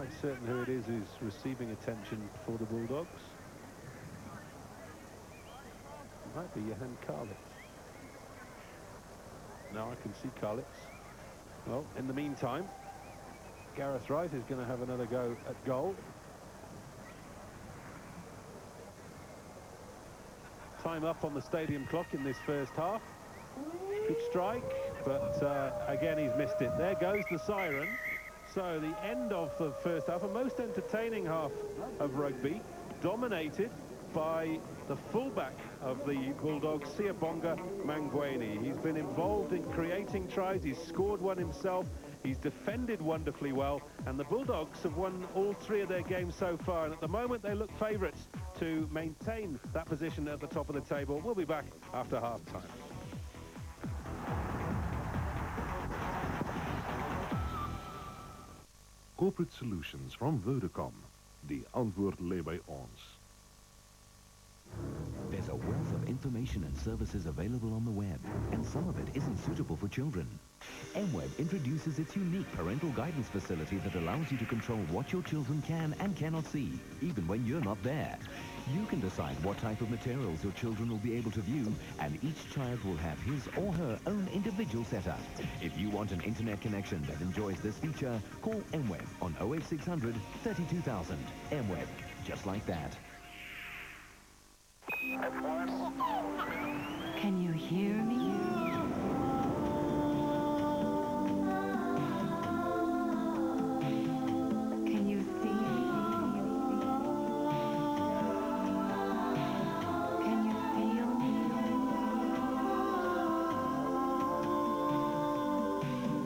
quite certain who it is who's receiving attention for the Bulldogs. It might be Johan Karlitz. Now I can see Karlitz. Well, in the meantime, Gareth Wright is going to have another go at goal. Time up on the stadium clock in this first half. Good strike, but again he's missed it. There goes the siren. So the end of the first half, a most entertaining half of rugby, dominated by the fullback of the Bulldogs, Siabonga Mangweni. He's been involved in creating tries, he's scored one himself, he's defended wonderfully well, and the Bulldogs have won all three of their games so far, and at the moment they look favourites to maintain that position at the top of the table. We'll be back after half-time. Corporate solutions from Vodacom. Die antwoord lê by ons. There's a wealth of information and services available on the web, and some of it isn't suitable for children. MWeb introduces its unique parental guidance facility that allows you to control what your children can and cannot see, even when you're not there. You can decide what type of materials your children will be able to view, and each child will have his or her own individual setup. If you want an internet connection that enjoys this feature, call MWeb on 08600 32000. MWeb, just like that. Can you hear me? Can you see me? Can you feel me?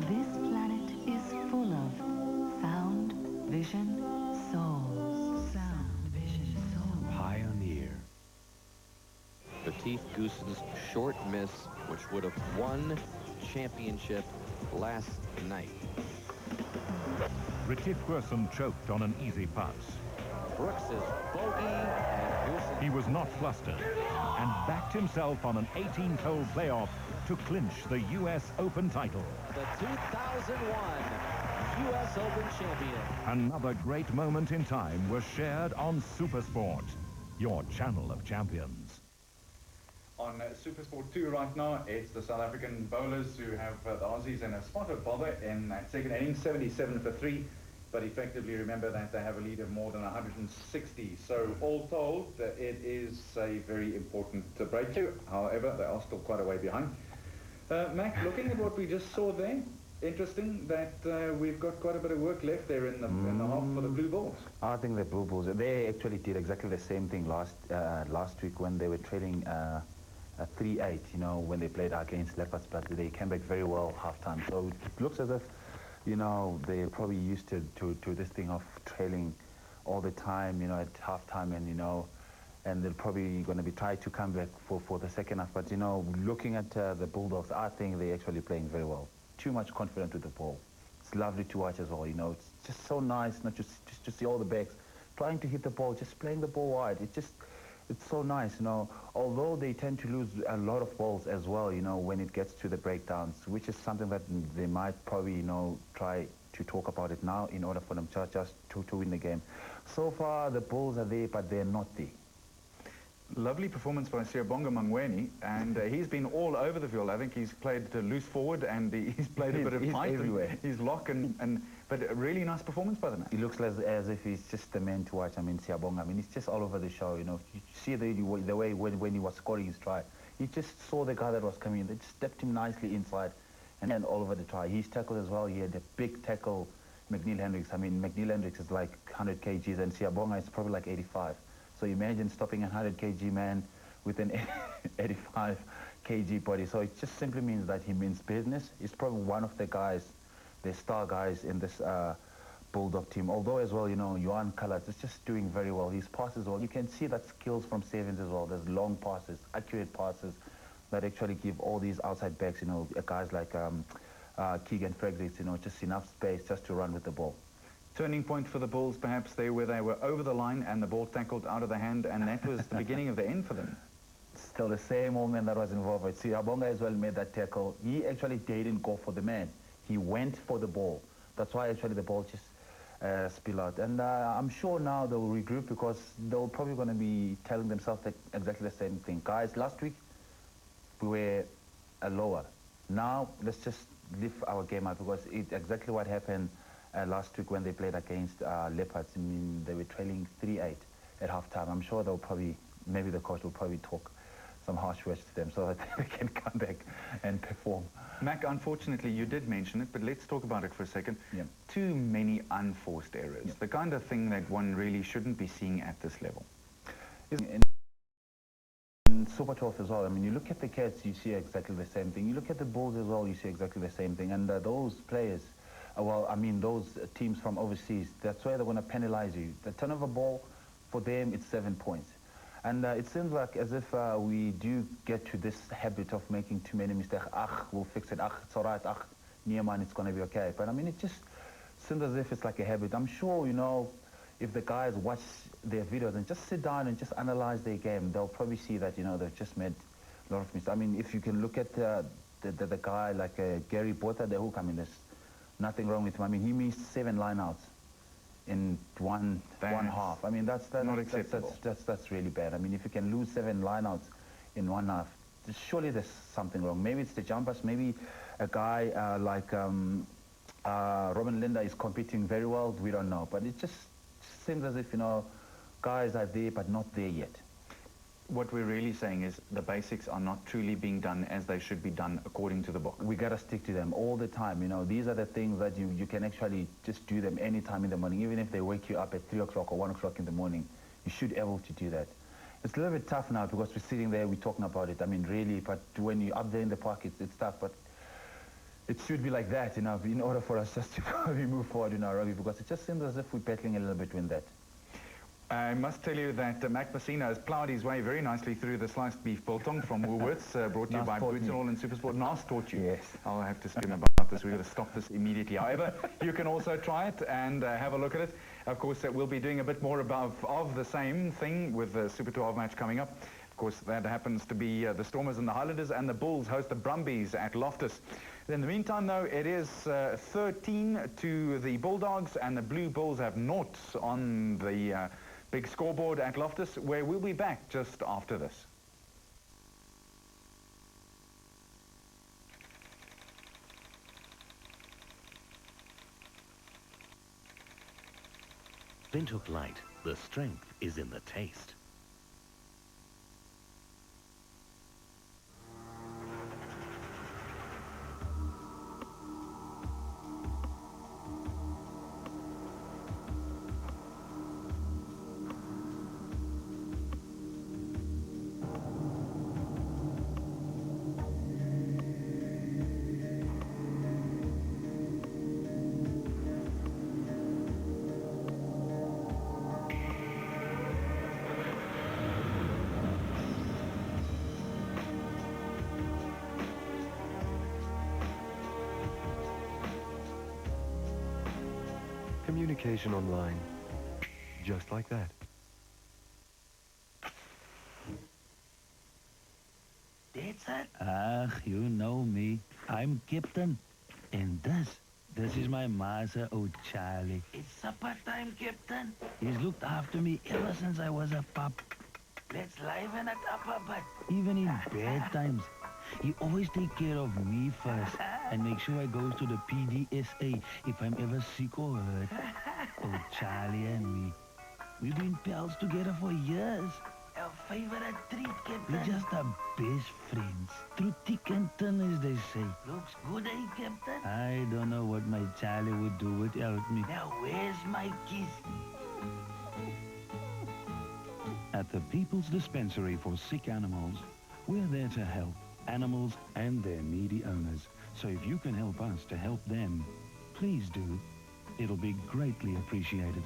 This planet is full of sound, vision, soul. Sound, vision, soul. Pioneer. The Teeth Goose's short miss, which would have won championship last night. Retief Goosen choked on an easy pass. Brooks's bogey and Goosen. He was not flustered and backed himself on an 18-hole playoff to clinch the U.S. Open title. The 2001 U.S. Open champion. Another great moment in time was shared on Supersport, your channel of champions. On Supersport 2 right now, it's the South African bowlers who have the Aussies in a spot of bother in that second inning, 77 for 3, but effectively remember that they have a lead of more than 160. So all told, it is a very important breakthrough. However, they are still quite a way behind. Mac, looking at what we just saw there, interesting that we've got quite a bit of work left there in the half for the Blue Bulls. I think the Blue Bulls, they actually did exactly the same thing last week when they were trailing 3-8, you know, when they played against Leopards, but they came back very well halftime. So it looks as if, you know, they're probably used to this thing of trailing all the time, you know, at halftime, and, you know, and they're probably going to be trying to come back for the second half. But, you know, looking at the Bulldogs, I think they're actually playing very well. Too much confidence with the ball. It's lovely to watch as well, you know. It's just so nice not just to see all the backs trying to hit the ball, just playing the ball wide. It's so nice, you know, although they tend to lose a lot of balls as well, you know, when it gets to the breakdowns, which is something that they might probably, you know, try to talk about it now in order for them just to win the game. So far, the Bulls are there, but they're not there. Lovely performance by Siabonga Mangweni, and he's been all over the field. I think he's played loose forward, and he's played a bit of tight everywhere. He's lock, but a really nice performance by the man. He looks as if he's just the man to watch. I mean, Siabonga, I mean, he's just all over the show, you know. You see the way when he was scoring his try, he just saw the guy that was coming in. They just stepped him nicely inside, and then all over the try. He's tackled as well. He had a big tackle, McNeil Hendricks. I mean, McNeil Hendricks is like 100 kgs, and Siabonga is probably like 85. So imagine stopping a 100 kg man with an 85 kg body. So it just simply means that he means business. He's probably one of the guys, the star guys in this Bulldog team. Although as well, you know, Johan Karlitz is just doing very well. His passes, well, you can see that skills from Sevens as well. There's long passes, accurate passes that actually give all these outside backs, you know, guys like Keegan Fredericks, you know, just enough space just to run with the ball. Turning point for the Bulls, perhaps, where they were over the line and the ball tackled out of the hand, and that was the beginning of the end for them. Still the same old man that was involved. Siabonga as well made that tackle. He actually didn't go for the man. He went for the ball. That's why actually the ball just spill out. And I'm sure now they'll regroup because they're probably going to be telling themselves exactly the same thing. Guys, last week we were lower. Now let's just lift our game up because it's exactly what happened last week when they played against Leopards. I mean, they were trailing 3-8 at halftime. I'm sure they'll probably, maybe the coach will probably talk some harsh words to them so that they can come back and perform. Mac, unfortunately, you did mention it, but let's talk about it for a second. Yeah. Too many unforced errors. Yeah. The kind of thing that one really shouldn't be seeing at this level. In Super 12 as well, I mean, you look at the Cats, you see exactly the same thing. You look at the Bulls as well, you see exactly the same thing. And those players, well, I mean, those teams from overseas, that's why they're going to penalize you. The turnover ball, for them, it's 7 points. And it seems like as if we do get to this habit of making too many mistakes. We'll fix it. It's all right. Near man, it's going to be okay. But I mean, it just seems as if it's like a habit. I'm sure, you know, if the guys watch their videos and just sit down and just analyze their game, they'll probably see that, you know, they've just made a lot of mistakes. I mean, if you can look at the guy like Gary Botha, the hook, I mean, there's nothing wrong with him. I mean, he missed 7 lineouts in one half. I mean, that's really bad. I mean, if you can lose 7 lineouts in one half, surely there's something wrong. Maybe it's the jumpers. Maybe a guy like Robin Linda is competing very well. We don't know. But it just seems as if, you know, guys are there but not there yet. What we're really saying is the basics are not truly being done as they should be done according to the book. We got to stick to them all the time. You know, these are the things that you can actually just do them any time in the morning. Even if they wake you up at 3 o'clock or 1 o'clock in the morning, you should be able to do that. It's a little bit tough now because we're sitting there, we're talking about it. I mean, really, but when you're up there in the park, it's tough. But it should be like that, you know, in order for us just to probably move forward in our rugby, because it just seems as if we're battling a little bit with that. I must tell you that Mac Messina has ploughed his way very nicely through the sliced beef biltong from Woolworths, brought to you by Boots and All in Supersport. Nas taught you. Yes. I'll have to speak about this. We've got to stop this immediately. However, you can also try it and have a look at it. Of course, we'll be doing a bit more of the same thing with the Super 12 match coming up. Of course, that happens to be the Stormers and the Highlanders, and the Bulls host the Brumbies at Loftus. In the meantime, though, it is 13 to the Bulldogs, and the Blue Bulls have 0 on the big scoreboard at Loftus, where we'll be back just after this. Windhoek Light, the strength is in the taste. Communication online, just like that. That's it? You know me. I'm Captain. And this is my master, old Charlie. It's supper time, Captain. He's looked after me ever since I was a pup. Let's liven it up a bit. Even in bad times, he always take care of me first and make sure I goes to the PDSA if I'm ever sick or hurt. Oh, Charlie and me, we've been pals together for years. Our favorite treat, Captain. We're just the best friends. Through thick and thin, as they say. Looks good, eh, Captain? I don't know what my Charlie would do without me. Now, where's my kiss? At the People's Dispensary for Sick Animals, we're there to help animals and their needy owners. So if you can help us to help them, please do. It'll be greatly appreciated.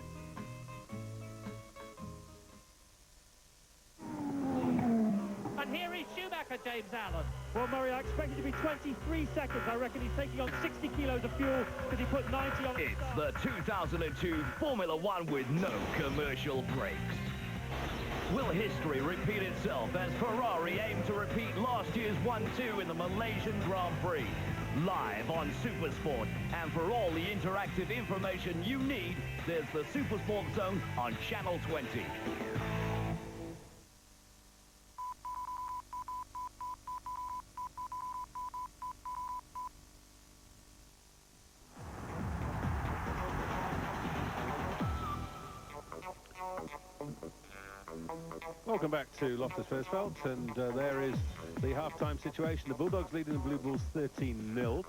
And here is Schumacher, James Allen. Well, Murray, I expected to be 23 seconds. I reckon he's taking on 60 kilos of fuel because he put 90 on. It's the 2002 Formula One with no commercial brakes. Will history repeat itself as Ferrari aim to repeat last year's 1-2 in the Malaysian Grand Prix? live on Supersport. And for all the interactive information you need, there's the Supersport Zone on Channel 20. Welcome back to Loftus Versfeld, and there is the half-time situation. The Bulldogs leading the Blue Bulls 13-0,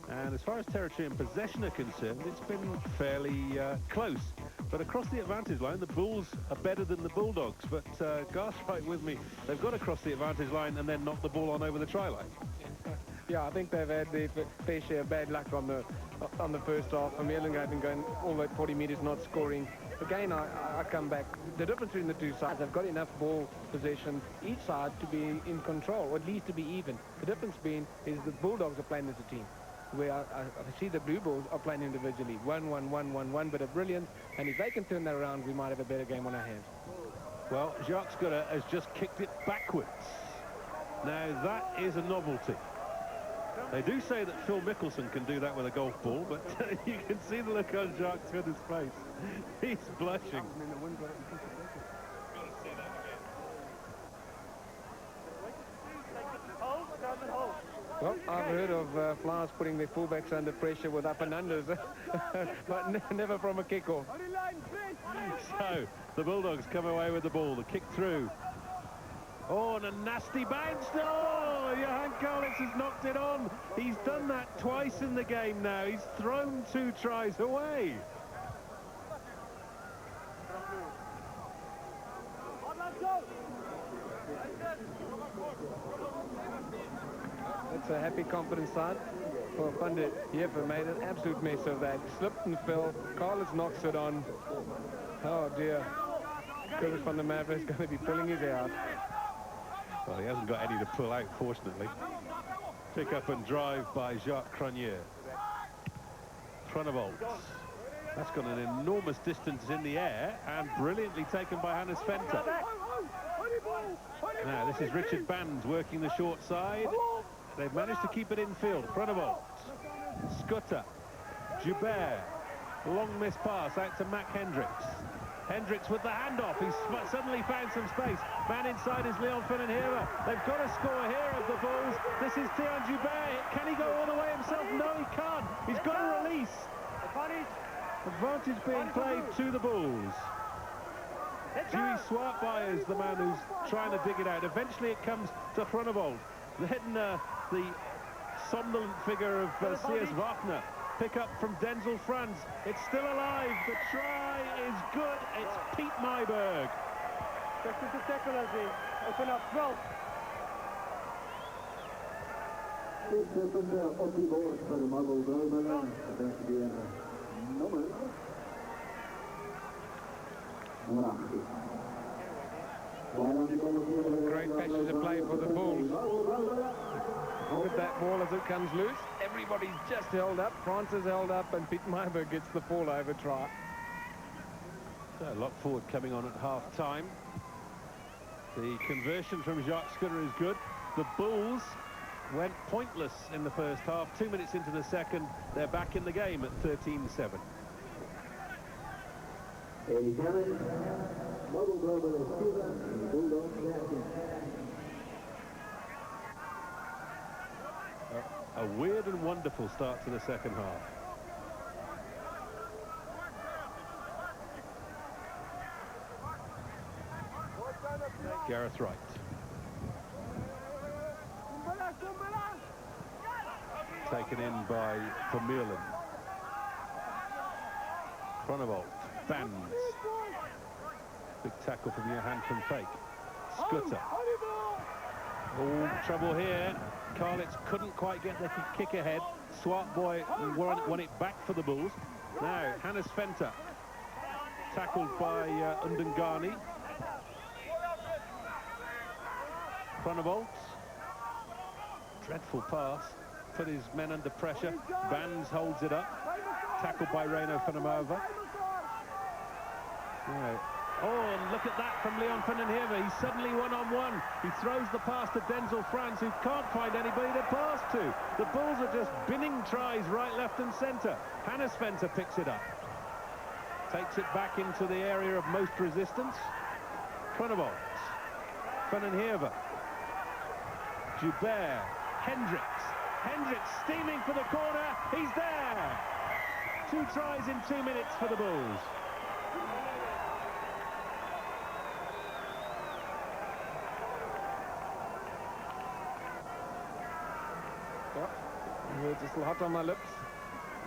and as far as territory and possession are concerned, it's been fairly close. But across the advantage line, the Bulls are better than the Bulldogs. But Garth's right with me. They've got to cross the advantage line and then knock the ball on over the try line. Yeah, I think they've had their fair share of bad luck on the first half. From Erlangen going all that 40 metres not scoring. Again, I come back. The difference between the two sides, they've got enough ball possession each side to be in control, or at least to be even. The difference being is the Bulldogs are playing as a team, where I see the Blue Bulls are playing individually. 1-1-1-1-1, bit of brilliance, and if they can turn that around, we might have a better game on our hands. Well, Jacques Scudder has just kicked it backwards. Now, that is a novelty. They do say that Phil Mickelson can do that with a golf ball, but you can see the look on Jacques Scudder's face. He's blushing. Well, I've heard of Flyers putting their fullbacks under pressure with up and unders, but never from a kick-off. So, the Bulldogs come away with the ball. The kick through. Oh, and a nasty bounce. Oh, Johan Karlitz has knocked it on. He's done that twice in the game now. He's thrown 2 tries away. It's a happy, confident side. Well, Thunder Yever made an absolute mess of that. Slipped and fell. Karlitz knocks it on. Oh, dear. Kobus van der Merwe is going to be pulling his hair out. Well, he hasn't got any to pull out, fortunately. Pick up and drive by Jacques Cronier. Cronenvolts. That's got an enormous distance in the air and brilliantly taken by Hannes Venter. Now, this is Richard Bands working the short side. They've managed to keep it infield. Cronenvolts. Scudder. Joubert. Long miss pass out to Mac Hendricks. Hendricks with the handoff. He's suddenly found some space. Man inside is Leon Finenhera. They've got a score here of the Bulls. This is Tian Joubert. Can he go all the way himself? No, he can't. He's got to release. Advantage being played to the Bulls. Dewey Swartby is the man who's trying to dig it out. Eventually it comes to Cronenvolts. Then the somnolent figure of C.S. Wagner. Pick up from Denzel Franz. It's still alive. The try is good. It's Pete Myberg. Open up, 12. Great patches of play for the Bulls. Look at that ball as it comes loose. Everybody's just held up. France is held up, and Pete Myberg gets the fall-over try. So, Lockford coming on at half-time. The conversion from Jacques Scudder is good. The Bulls went pointless in the first half. 2 minutes into the second, they're back in the game at 13-7. A weird and wonderful start to the second half. Gareth Wright. Taken in by Vermeulen. Cronenvolts. Bands. Big tackle from Johan van Fake. Scudder. Oh, trouble here. Karlitz couldn't quite get the kick ahead. Swartboy won it back for the Bulls. Now, Hannes Venter. Tackled by Undangani. Cronenvolts. Dreadful pass. Put his men under pressure. Bands holds it up. Tackled by Reino van der Merwe. Now, Oh, and look at that from Leon Vandenheever. He's suddenly one-on-one. He throws the pass to Denzel Franz, who can't find anybody to pass to. The Bulls are just binning tries right, left and centre. Hannes Venter picks it up. Takes it back into the area of most resistance. Kronevold. Vandenheever. Joubert. Hendricks. Hendricks steaming for the corner. He's there. 2 tries in 2 minutes for the Bulls. It's just hot on my lips.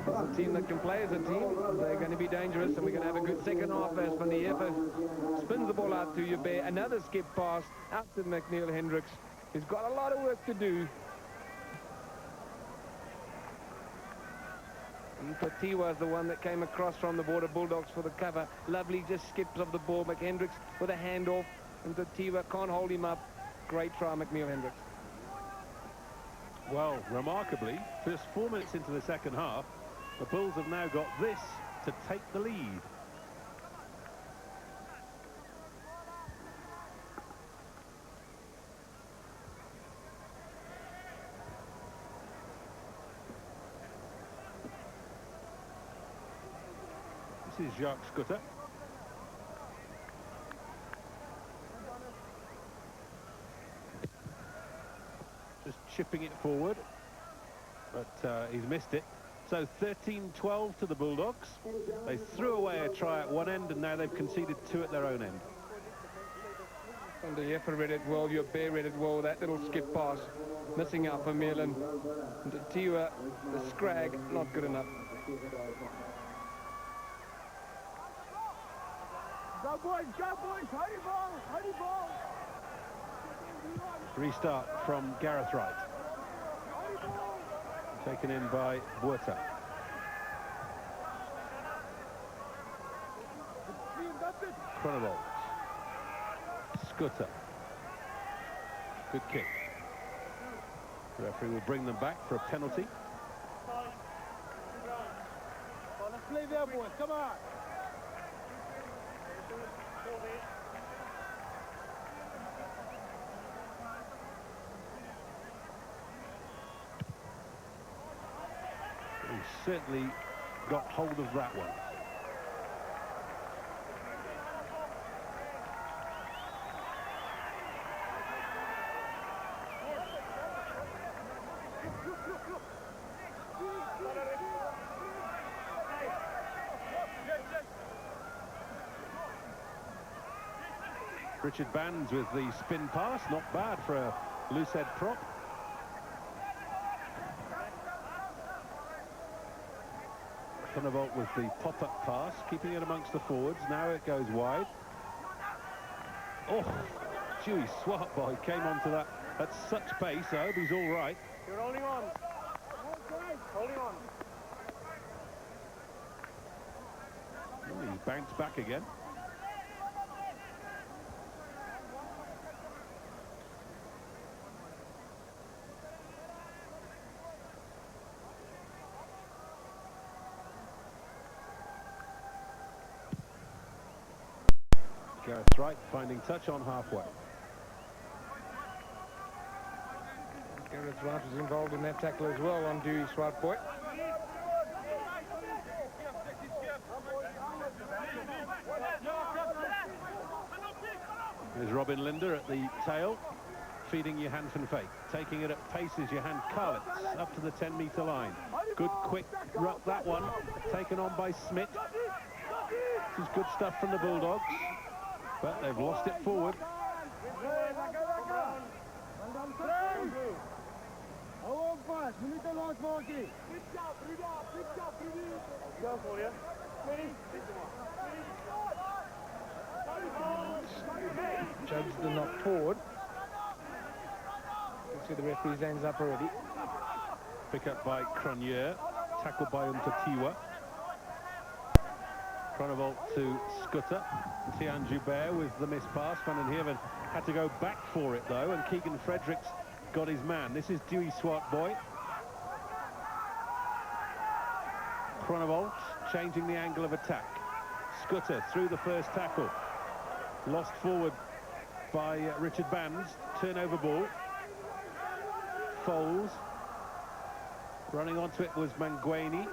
It's a team that can play as a team. They're going to be dangerous, and we're going to have a good second half as Vandenheever spins the ball out to Joubert. Another skip pass out to McNeil Hendricks. He's got a lot of work to do. Tiwa is the one that came across from the Border Bulldogs for the cover. Lovely just skips of the ball. McHendricks with a handoff. And Tiwa can't hold him up. Great try, McNeil Hendricks. Well, remarkably, just 4 minutes into the second half, the Bulls have now got this to take the lead. This is Jacques Scutter. Just chipping it forward, but he's missed it. So 13-12 to the Bulldogs. They threw away a try at one end, and now they've conceded 2 at their own end. Vandenheever read it well, Joubert read it well, that little skip pass. Missing out for Merlin. And Tiwa, the scrag, not good enough. Go boys, hurry ball. Restart from Gareth Wright. Taken in by Buerta. Kronevold. Scutter. Good kick. The referee will bring them back for a penalty. Let's play there, boys. Come on. He certainly got hold of that one. Richard Bands with the spin pass, not bad for a loose head prop. Kronevold with the pop-up pass, keeping it amongst the forwards. Now it goes wide. Oh, Dewey Swartboy came onto that at such pace. I hope he's all right. You're holding on. Holding on. Oh, he's bounced back again. Gareth Wright finding touch on halfway. Gareth Wright was involved in that tackle as well on Dewey Swartboy. There's Robin Linder at the tail, feeding Johan van Fake. Taking it at pace is Johan Karlitz, up to the 10-metre line. Good quick ruck, that one, taken on by Smith. This is good stuff from the Bulldogs, but they've lost it forward. Judge the knock forward. You can see the referee's hands up already. Pick up by Cronier, tackled by Tiwa. Kronevold to Scutter. Tian Joubert with the missed pass. Vandenheever had to go back for it though, and Keegan Fredericks got his man. This is Dewey Swartboy. Kronevold changing the angle of attack. Scutter through the first tackle. lost forward by Richard Bands. Turnover ball. Foles. Running onto it was Mangweni.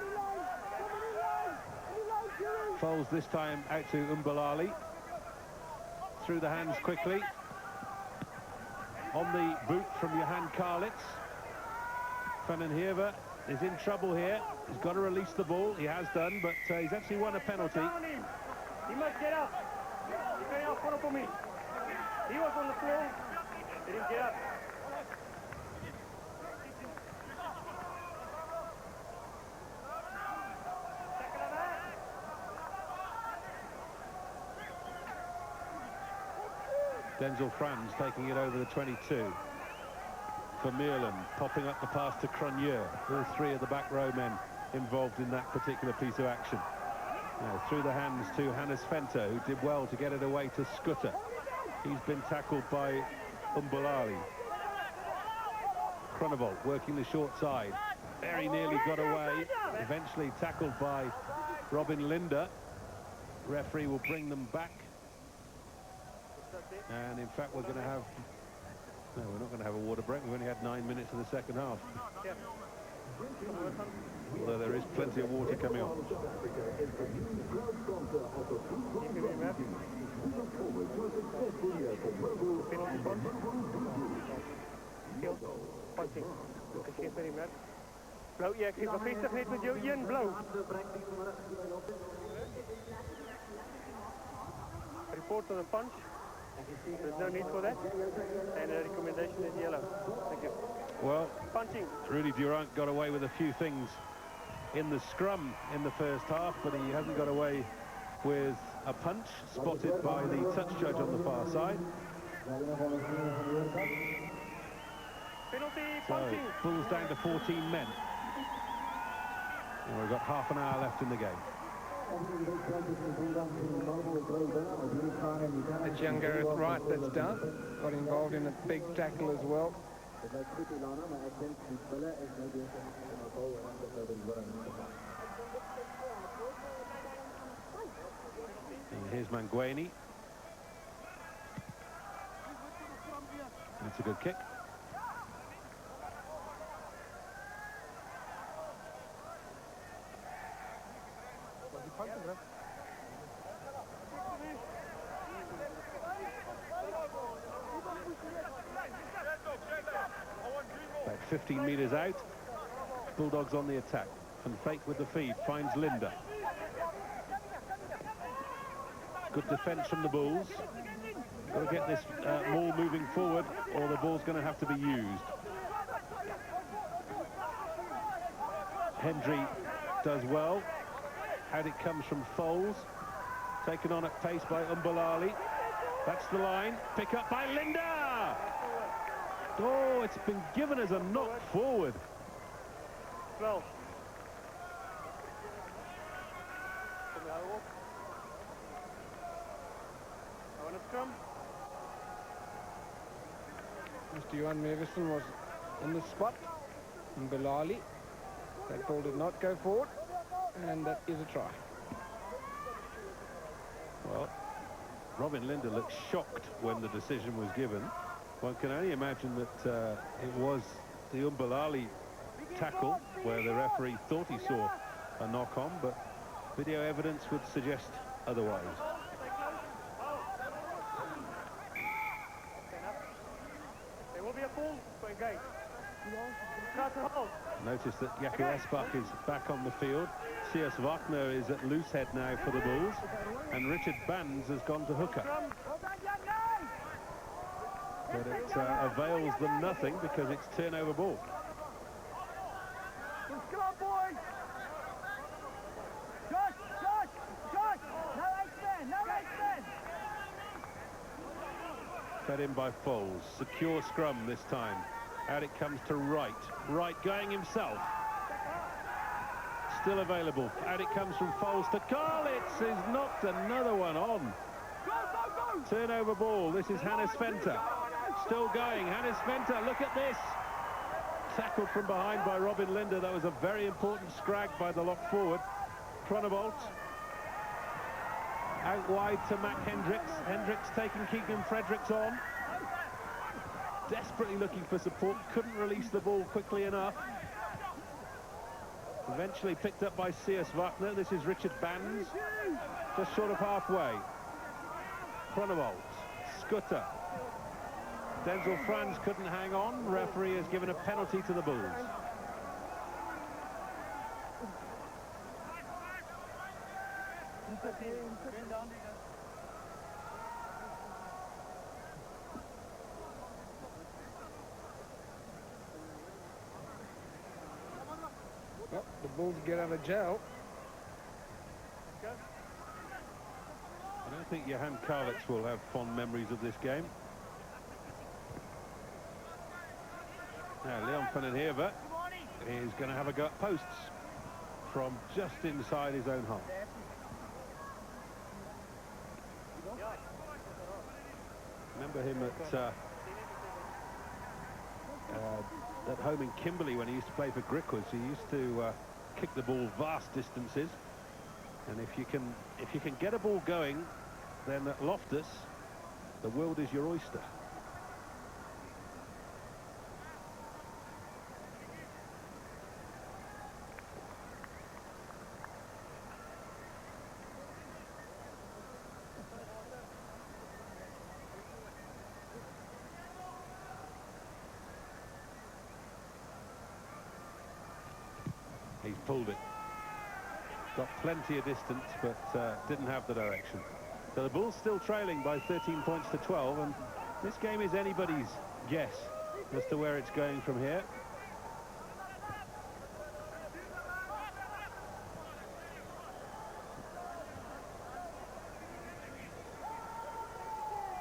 Foles this time out to Umbalali. Through the hands quickly. On the boot from Johan Karlitz. Van den Heerve is in trouble here. He's got to release the ball. He has done, but he's actually won a penalty. He must get up. He can't help follow for me. He was on the floor. He didn't get up. Denzel Franz taking it over the 22. Vermeulen popping up the pass to Cronje. All three of the back row men involved in that particular piece of action. Through the hands to Hannes Venter, who did well to get it away to Scooter. He's been tackled by Umbalali. Cronje working the short side. Very nearly got away. Eventually tackled by Robin Linder. Referee will bring them back. And in fact, we're going to have... No, we're not going to have a water break. We've only had 9 minutes of the second half. Although there is plenty of water coming on. Blauw, ja, ik geef bevestigd net met jou 1 blauw. Report to the punch. There's no need for that. And the recommendation is yellow. Thank you. Well, punching. Rudy Durant got away with a few things in the scrum in the first half, but he hasn't got away with a punch spotted by the touch judge on the far side. Penalty, so, punching. Bulls down to 14 men. And we've got half an hour left in the game. It's young Gareth Wright that's down. Got involved in a big tackle as well. And here's Mangweni. That's a good kick. About 15 metres out. Bulldogs on the attack. Van Fake with the feed. Finds Linder. Good defence from the Bulls. Got to get this ball moving forward, or the ball's going to have to be used. Hendry does well. Out it comes from Foles. Taken on at pace by Umbalali. That's the line. Pick up by Linder. Oh, it's been given as a knock forward. 12. Scrum. Mr. Johan Mervison was on the spot. Umbalali. That ball did not go forward. And that is a try. Well, Robin Linder looked shocked when the decision was given. One can only imagine that it was the Umbalali tackle where the referee thought he saw a knock-on, but video evidence would suggest otherwise. There will be a ball for engage. Notice that Jaco Esbach is back on the field. C.S. Wagner is at loose head now for the Bulls, and Richard Bands has gone to hooker. But it avails them nothing because it's turnover ball. Come on, boys! Josh! No X-Men! Fed in by Foles. Secure scrum this time. Out it comes to Wright. Wright going himself. Still available. Out it comes from Foles to Karlitz, who's knocked another one on. Turnover ball. This is Hannes Venter. Still going. Hannes Venter, look at this. Tackled from behind by Robin Linder. That was a very important scrag by the lock forward. Cronje. Out wide to Mac Hendricks. Hendricks taking Keegan Fredericks on. Desperately looking for support. Couldn't release the ball quickly enough. Eventually picked up by C.S. Wagner. This is Richard Bands. Just short of halfway. Kronevold. Scooter. Denzel Franz couldn't hang on. Referee has given a penalty to the Bulls. Well, the Bulls get out of jail. I don't think Johan Karlitz will have fond memories of this game. Now, Leon van den Heever is going to have a go at posts from just inside his own half. Remember him at home in Kimberley when he used to play for Griquas. He used to kick the ball vast distances, and if you can get a ball going, then at Loftus the world is your oyster. He's pulled it. Got plenty of distance, but didn't have the direction. So the Bulls still trailing by 13 points to 12, and this game is anybody's guess as to where it's going from here.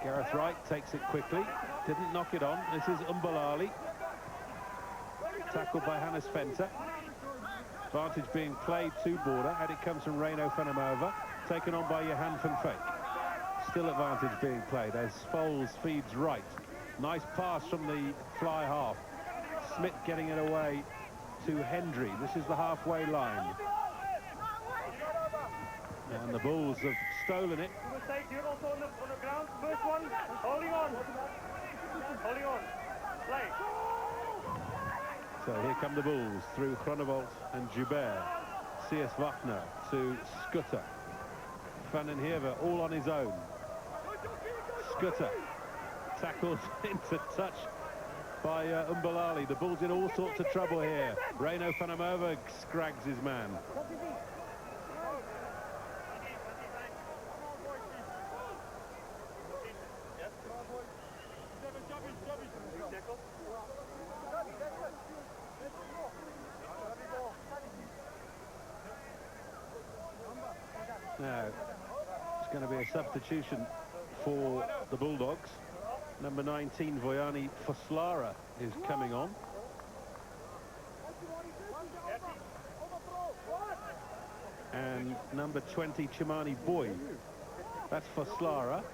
Gareth Wright takes it quickly, didn't knock it on. This is Umbalali, tackled by Hannes Venter. Advantage being played to border, and it comes from Reino Fanamova, taken on by Johan van Feyck. Still advantage being played as Foles feeds right. Nice pass from the fly half. Smith getting it away to Hendry. This is the halfway line. And the Bulls have stolen it. You're also on the ground. First one, holding on. Holding on. Play. So here come the Bulls through Kronevold and Joubert. C.S. Wagner to Scooter. Van den Heever all on his own. Scooter tackled into touch by Umbalali. The Bulls in all sorts of trouble here. Reino Fanamova scrags his man. Now, it's going to be a substitution for the Bulldogs. Number 19, Voyani Foslara, is coming on. And number 20, Chimani Boy. That's Foslara.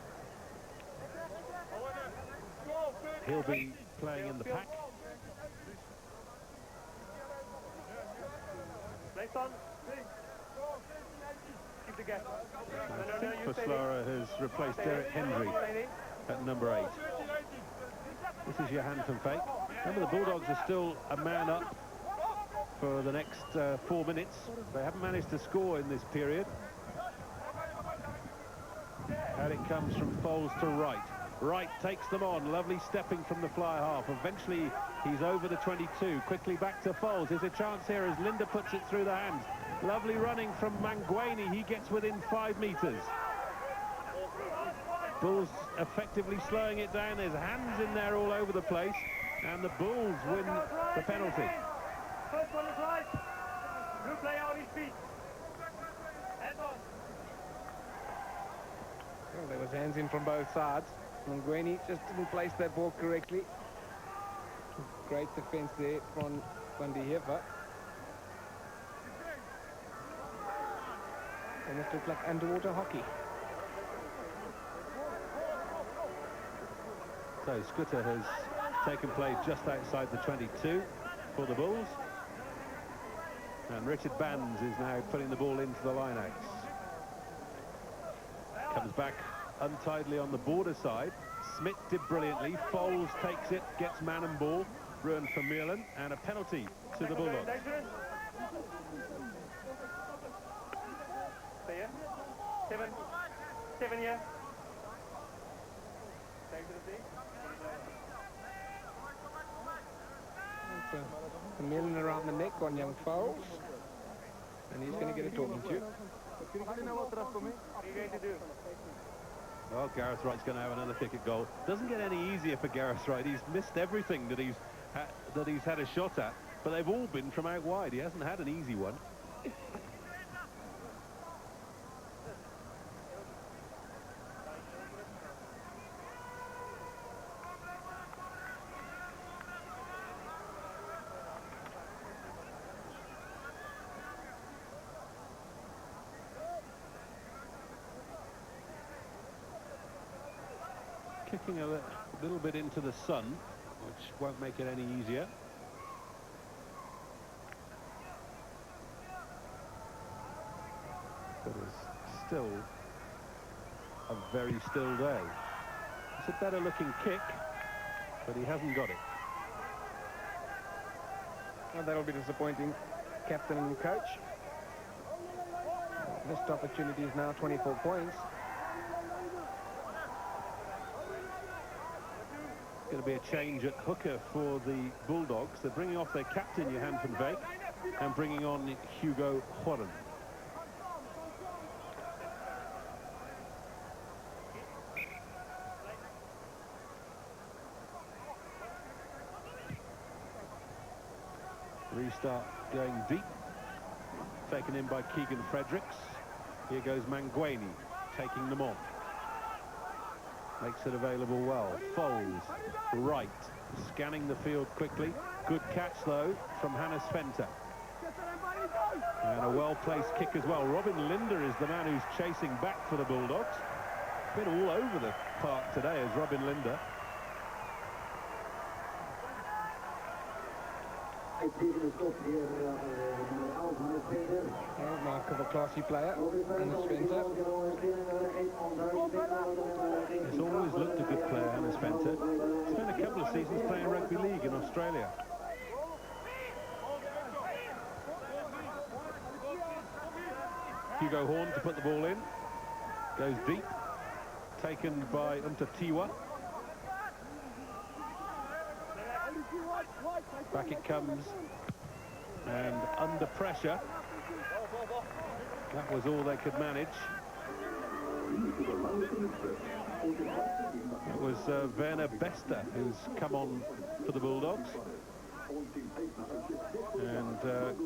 He'll be playing in the pack. I think Foslara has replaced Derek Hendry at number 8. This is Johan van Feyck. Remember, the Bulldogs are still a man up for the next 4 minutes. They haven't managed to score in this period. And it comes from Foles to Wright. Wright takes them on, lovely stepping from the fly half. Eventually, he's over the 22. Quickly back to Foles. There's a chance here as Linda puts it through the hands. Lovely running from Mangweni. He gets within 5 meters. Bulls effectively slowing it down. There's hands in there all over the place. And the Bulls win the penalty. First one is right. You play on his feet. Hands on. Well, there was hands in from both sides. Mangweni just didn't place that ball correctly. Great defense there from Van der Heever. Almost looked like underwater hockey. So Scooter has taken play just outside the 22 for the Bulls. And Richard Bands is now putting the ball into the lineouts. Comes back untidily on the border side. Smith did brilliantly. Foles takes it, gets man and ball. Ruined for Meerland, and a penalty to the Bulldogs. Stay here. Seven here. Thanks to the team. A million around the neck on young Foles. And he's going to get a talking to. What are you going to do? Well, Gareth Wright's going to have another kick at goal. Doesn't get any easier for Gareth Wright. He's missed everything that he's had a shot at, but they've all been from out wide. He hasn't had an easy one. Kicking a little bit into the sun, which won't make it any easier. But it's still a very still day. It's a better looking kick, but he hasn't got it. Well, that'll be disappointing, captain and coach. Missed opportunities now, 24 points. Going to be a change at hooker for the Bulldogs. They're bringing off their captain, Johan van Beek, and bringing on Hugo Horan. Restart going deep. Taken in by Keegan Fredericks. Here goes Manguini, taking them on. Makes it available well. Foles, right, scanning the field quickly. Good catch, though, from Hannes Venter. And a well-placed kick as well. Robin Linder is the man who's chasing back for the Bulldogs. Been all over the park today as Robin Linder. Mark of a classy player, Hannes Venter. He's always looked a good player, Hannes Venter. Spent a couple of seasons playing rugby league in Australia. Hugo Horn to put the ball in. Goes deep. Taken by Umtatiwa. Back it comes. And under pressure. That was all they could manage. It was Werner Bester who's come on for the Bulldogs. And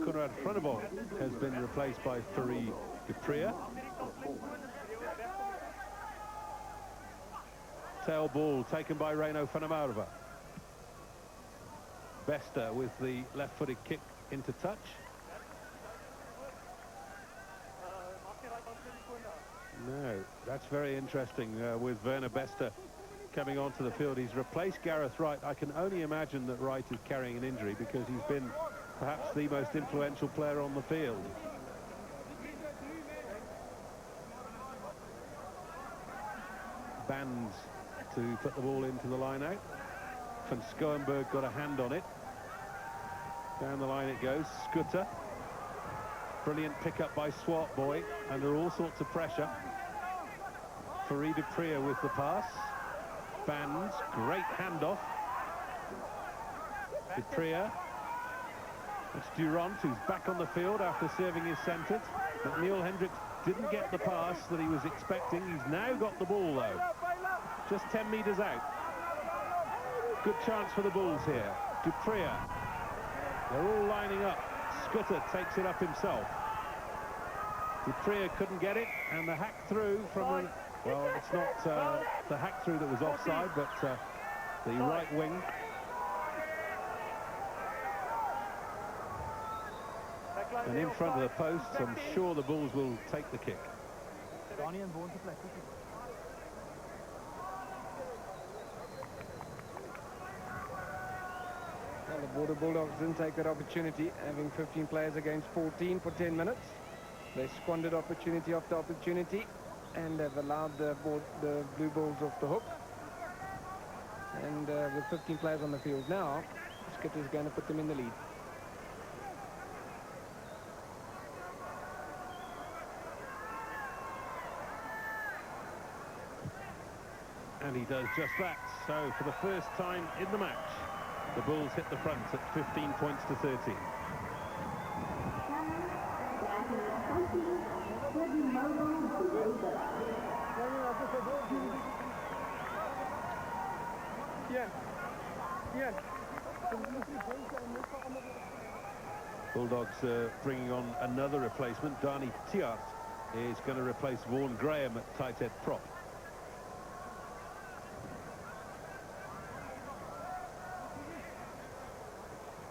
Conrad Frunebol has been replaced by Farid Dupria. Tail ball taken by Reino Fanamarva. Bester with the left-footed kick into touch. No, that's very interesting with Werner Bester coming onto the field. He's replaced Gareth Wright. I can only imagine that Wright is carrying an injury because he's been perhaps the most influential player on the field. Bands to put the ball into the line out. Van Schoenberg got a hand on it. Down the line it goes. Scooter. Brilliant pick-up by Swart Boy under all sorts of pressure. Farid Dupria with the pass. Bands, great handoff. Dupria. It's Durant who's back on the field after serving his centres. But Neil Hendricks didn't get the pass that he was expecting. He's now got the ball though. Just 10 metres out. Good chance for the Bulls here. Dupria. They're all lining up. Scooter takes it up himself. Dupria couldn't get it, and the hack through from the... Well, it's not the hack through that was offside, but the right wing. And in front of the posts, I'm sure the Bulls will take the kick. Well, the Border Bulldogs didn't take that opportunity, having 15 players against 14 for 10 minutes. They squandered opportunity after opportunity, and have allowed the Blue Bulls off the hook. And with 15 players on the field now, Skitter's going to put them in the lead. And he does just that. So for the first time in the match, the Bulls hit the front at 15 points to 13. Bulldogs bringing on another replacement. Dani Tiart is going to replace Vaughan Graham at tight end prop.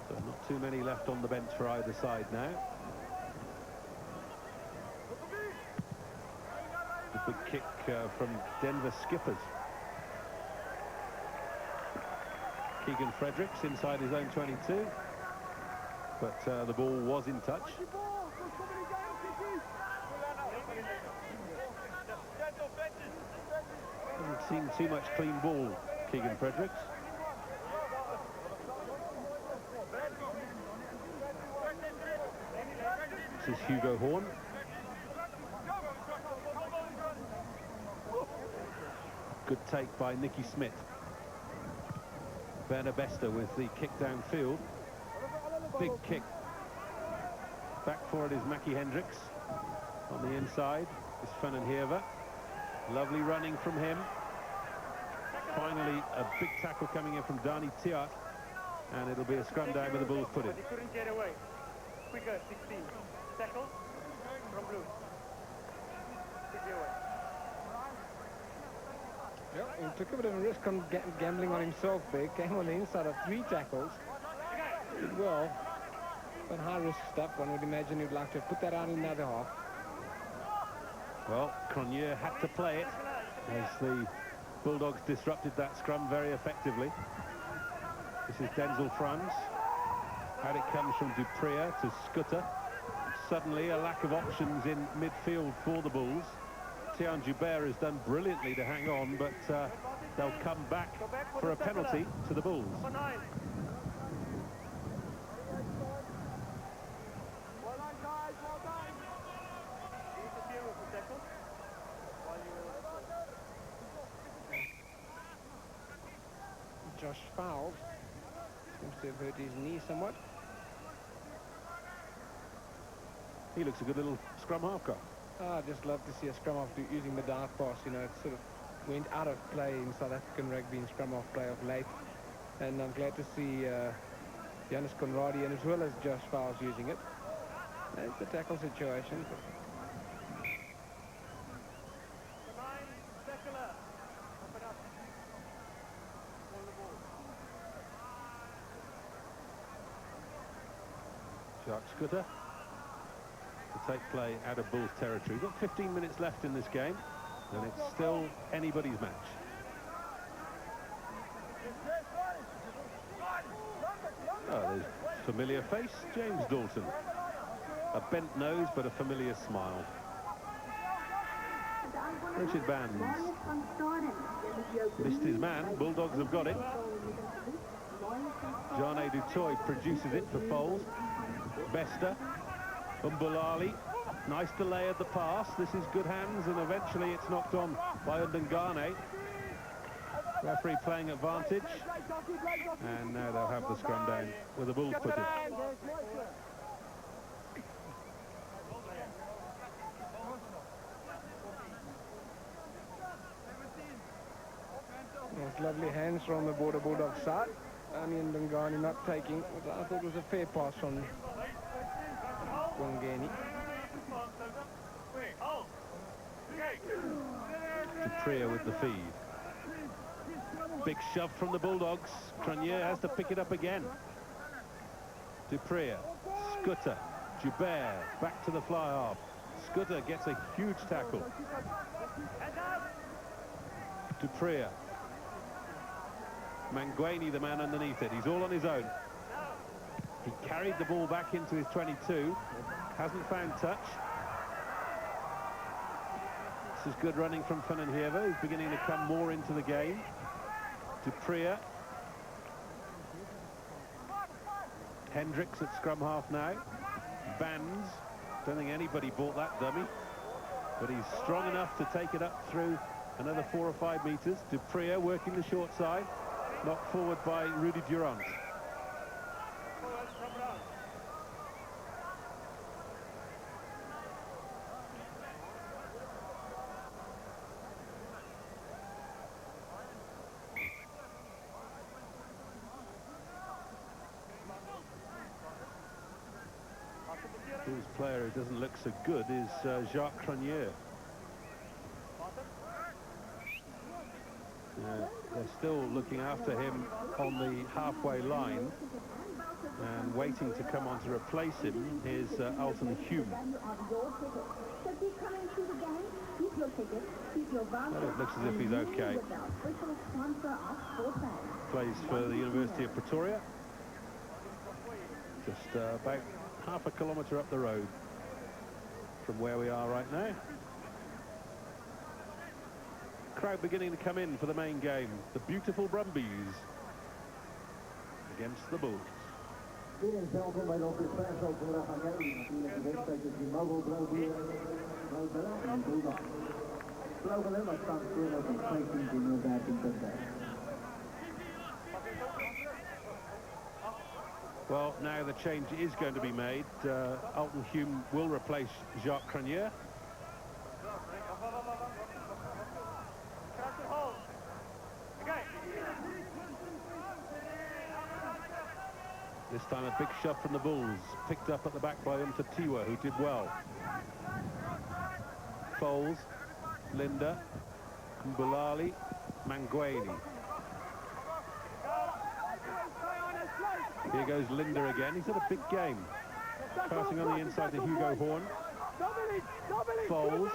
So not too many left on the bench for either side now. A big kick from Denver Skippers. Keegan Fredericks inside his own 22. But the ball was in touch. Hasn't seen too much clean ball, Keegan Fredericks. This is Hugo Horn. Good take by Nicky Smith. Werner Bester with the kick downfield. Big kick. Back for it is Mackie Hendricks. On the inside is Fanenheerver. Lovely running from him. Finally, a big tackle coming in from Dani Tiart. And it'll be a scrum down with the Bulls put in. He couldn't get away. Quicker, 16. Tackle from Blue. 60 away. Yeah, he took a bit of a risk on gambling on himself there. Came on the inside of 3 tackles. Did well. But high-risk stuff. One would imagine he'd like to put that on in another half. Well, Cronje had to play it as the Bulldogs disrupted that scrum very effectively. This is Denzel Franz. Out it comes from Dupria to Scudder. Suddenly a lack of options in midfield for the Bulls. Tian Joubert has done brilliantly to hang on, but they'll come back for a penalty to the Bulls. Josh Fowles seems to have hurt his knee somewhat. He looks a good little scrum half guy. I just love to see a scrum half using the dart pass. You know, it sort of went out of play in South African rugby in scrum half play of late. And I'm glad to see Giannis Conradi and as well as Josh Fowles using it. It's a tackle situation. Jacques Scudder to take play out of Bulls territory. We've got 15 minutes left in this game, and it's still anybody's match. Oh, there's a familiar face, James Dalton. A bent nose, but a familiar smile. Richard Bands missed his man. Bulldogs have got it. Jane du Toit produces it for Foles. Bester, Umbulali, nice delay of the pass. This is good hands, and eventually it's knocked on by Undengane. Referee playing advantage, and now they'll have the scrum down with the Bulls put in. Those lovely hands from the Border Bulldogs side. Only Ndungani not taking what I thought was a fair pass from Wangani. Dupria with the feed. Big shove from the Bulldogs. Cronje has to pick it up again. Dupria, Scudder, Joubert, back to the fly half. Scudder gets a huge tackle. Dupria. Manguini, the man underneath it. He's all on his own. He carried the ball back into his 22. Hasn't found touch. This is good running from Van den Heever, who's beginning to come more into the game. Duprier. Hendricks at scrum half now. Bands. Don't think anybody bought that dummy. But he's strong enough to take it up through another 4 or 5 metres. Duprier working the short side. Knocked forward by Rudy Durant. Whose player who doesn't look so good is Jacques Cronier. They're still looking after him on the halfway line and waiting to come on to replace him is Alton Hume. Well, it looks as if he's okay. Plays for the University of Pretoria. Just about half a kilometre up the road from where we are right now. Crowd beginning to come in for the main game. The beautiful Brumbies against the Bulls. Welkom bij de officiële vandaag aan jou. Natuurlijk de wedstrijd tussen Mobile Blauw-Bier en Bulldogs. Blauw-Bier maar staat voor dat een 15 in 13. Well, now the change is going to be made. Alton Hume will replace Jacques Cronier. This time a big shot from the Bulls, picked up at the back by Umtatiwa, who did well. Foles, Linda, Mbulali, Mangweni. Here goes Linda again. He's had a big game. Passing on the inside to Hugo Horn. Foles.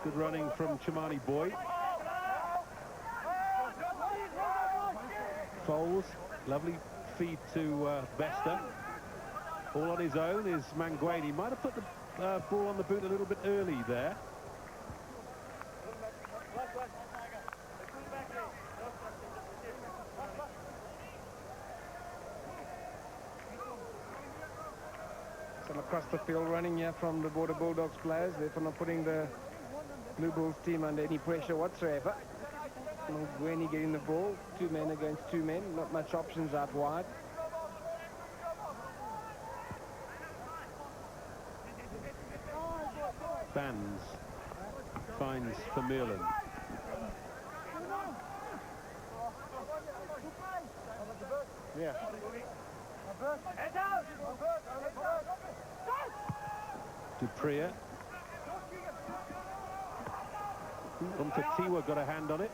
Good running from Chimani Boy. Foles. Lovely feed to Bester. All on his own is Mangweni. Might have put the ball on the boot a little bit early there. Across the field running here from the Border Bulldogs players, therefore not putting the Blue Bulls team under any pressure whatsoever. Mangweni getting the ball, 2 men against 2 men, not much options out wide. Bands finds Vermeulen. Yeah. Duprier. Umtatiwa got a hand on it.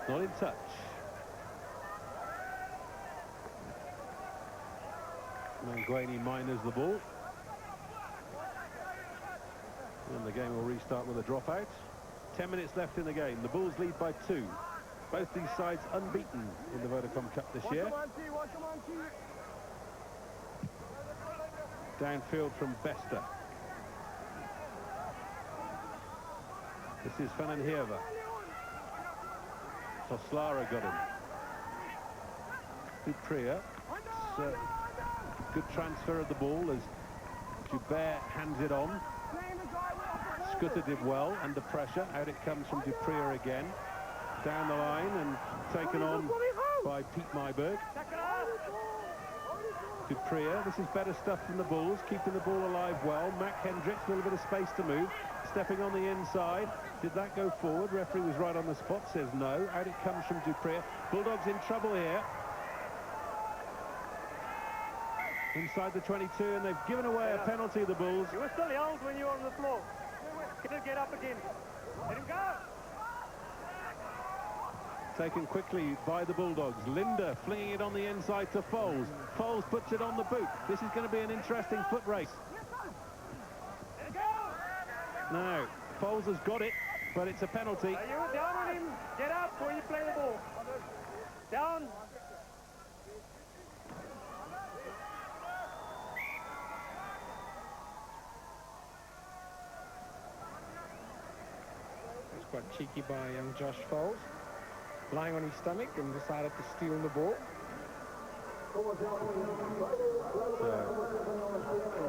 Not in touch. Mangweni minors the ball. And the game will restart with a dropout. 10 minutes left in the game. The Bulls lead by 2. Both these sides unbeaten in the Vodacom Cup this year. Downfield from Bester. This is Van den Heever. Toslara got him. Duprier. Good transfer of the ball as Joubert hands it on. Scudder did well under pressure. Out it comes from Duprier again. Down the line and taken on by Pete Myberg. Duprier, this is better stuff from the Bulls, keeping the ball alive well. Mac Hendricks, a little bit of space to move. Stepping on the inside. Did that go forward? Referee was right on the spot, says no. Out it comes from Duprier. Bulldogs in trouble here. inside the 22, and they've given away a penalty, the Bulls. You were still held when you were on the floor. Get up again. Let him go. Taken quickly by the Bulldogs. Linder flinging it on the inside to Foles. Foles puts it on the boot. This is going to be an interesting foot race. No, Foles has got it, but it's a penalty. You were down on him. Get up before you play the ball. Down. It's quite cheeky by young Josh Foles, lying on his stomach and decided to steal the ball. So,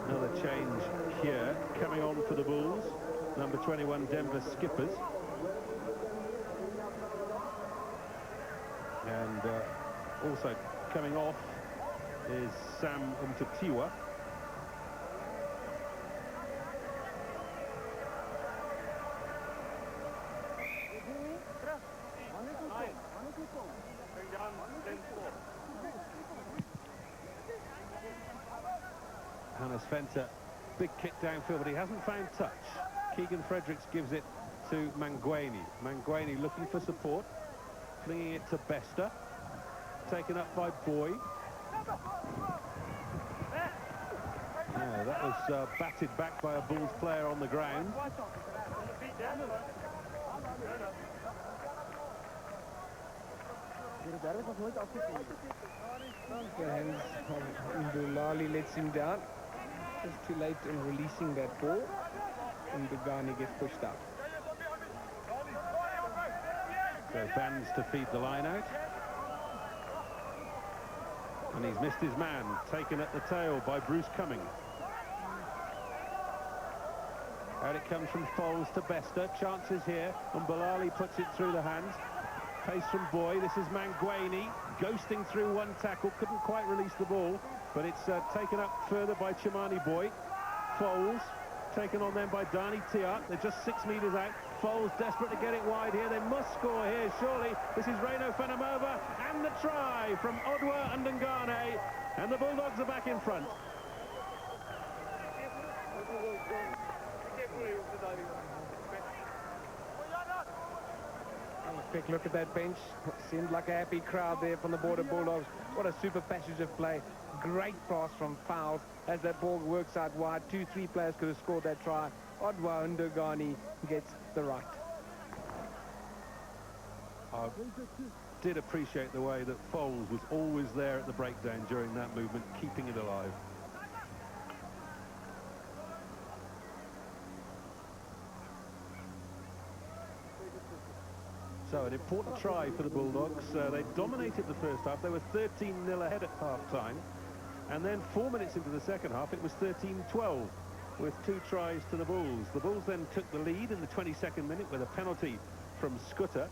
another change here coming on for the Bulls. Number 21, Denver Skippers. And also coming off is Sam Umtatiwa. Hannes Fenter, big kick downfield, but he hasn't found touch. Keegan Fredericks gives it to Manguini. Manguini looking for support, flinging it to Bester. Taken up by Boyd. Yeah, that was batted back by a Bulls player on the ground. And Mbulali lets him down. Just too late in releasing that ball. And Dugani gets pushed out. So Bands to feed the line out. And he's missed his man, taken at the tail by Bruce Cumming. Out it comes from Foles to Bester. Chances here. Mbulali puts it through the hands. Pace from Boy. This is Manguini ghosting through one tackle. Couldn't quite release the ball, but it's taken up further by Chimani Boy. Foles taken on then by Dani Tiart. They're just 6 meters out. Foles desperate to get it wide here. They must score here, surely. This is Reino Fanamova, and the try from Odwa Ndungane, and the Bulldogs are back in front. Quick look at that bench. Seemed like a happy crowd there from the Border Bulldogs. What a super passage of play. Great pass from Fowles as that ball works out wide. 2-3 players could have scored that try. Odwa Ndungane gets the right. I did appreciate the way that Foles was always there at the breakdown during that movement, keeping it alive. So an important try for the Bulldogs. They dominated the first half. They were 13-0 ahead at half-time. And then 4 minutes into the second half, it was 13-12 with 2 tries to the Bulls. The Bulls then took the lead in the 22nd minute with a penalty from Scooter.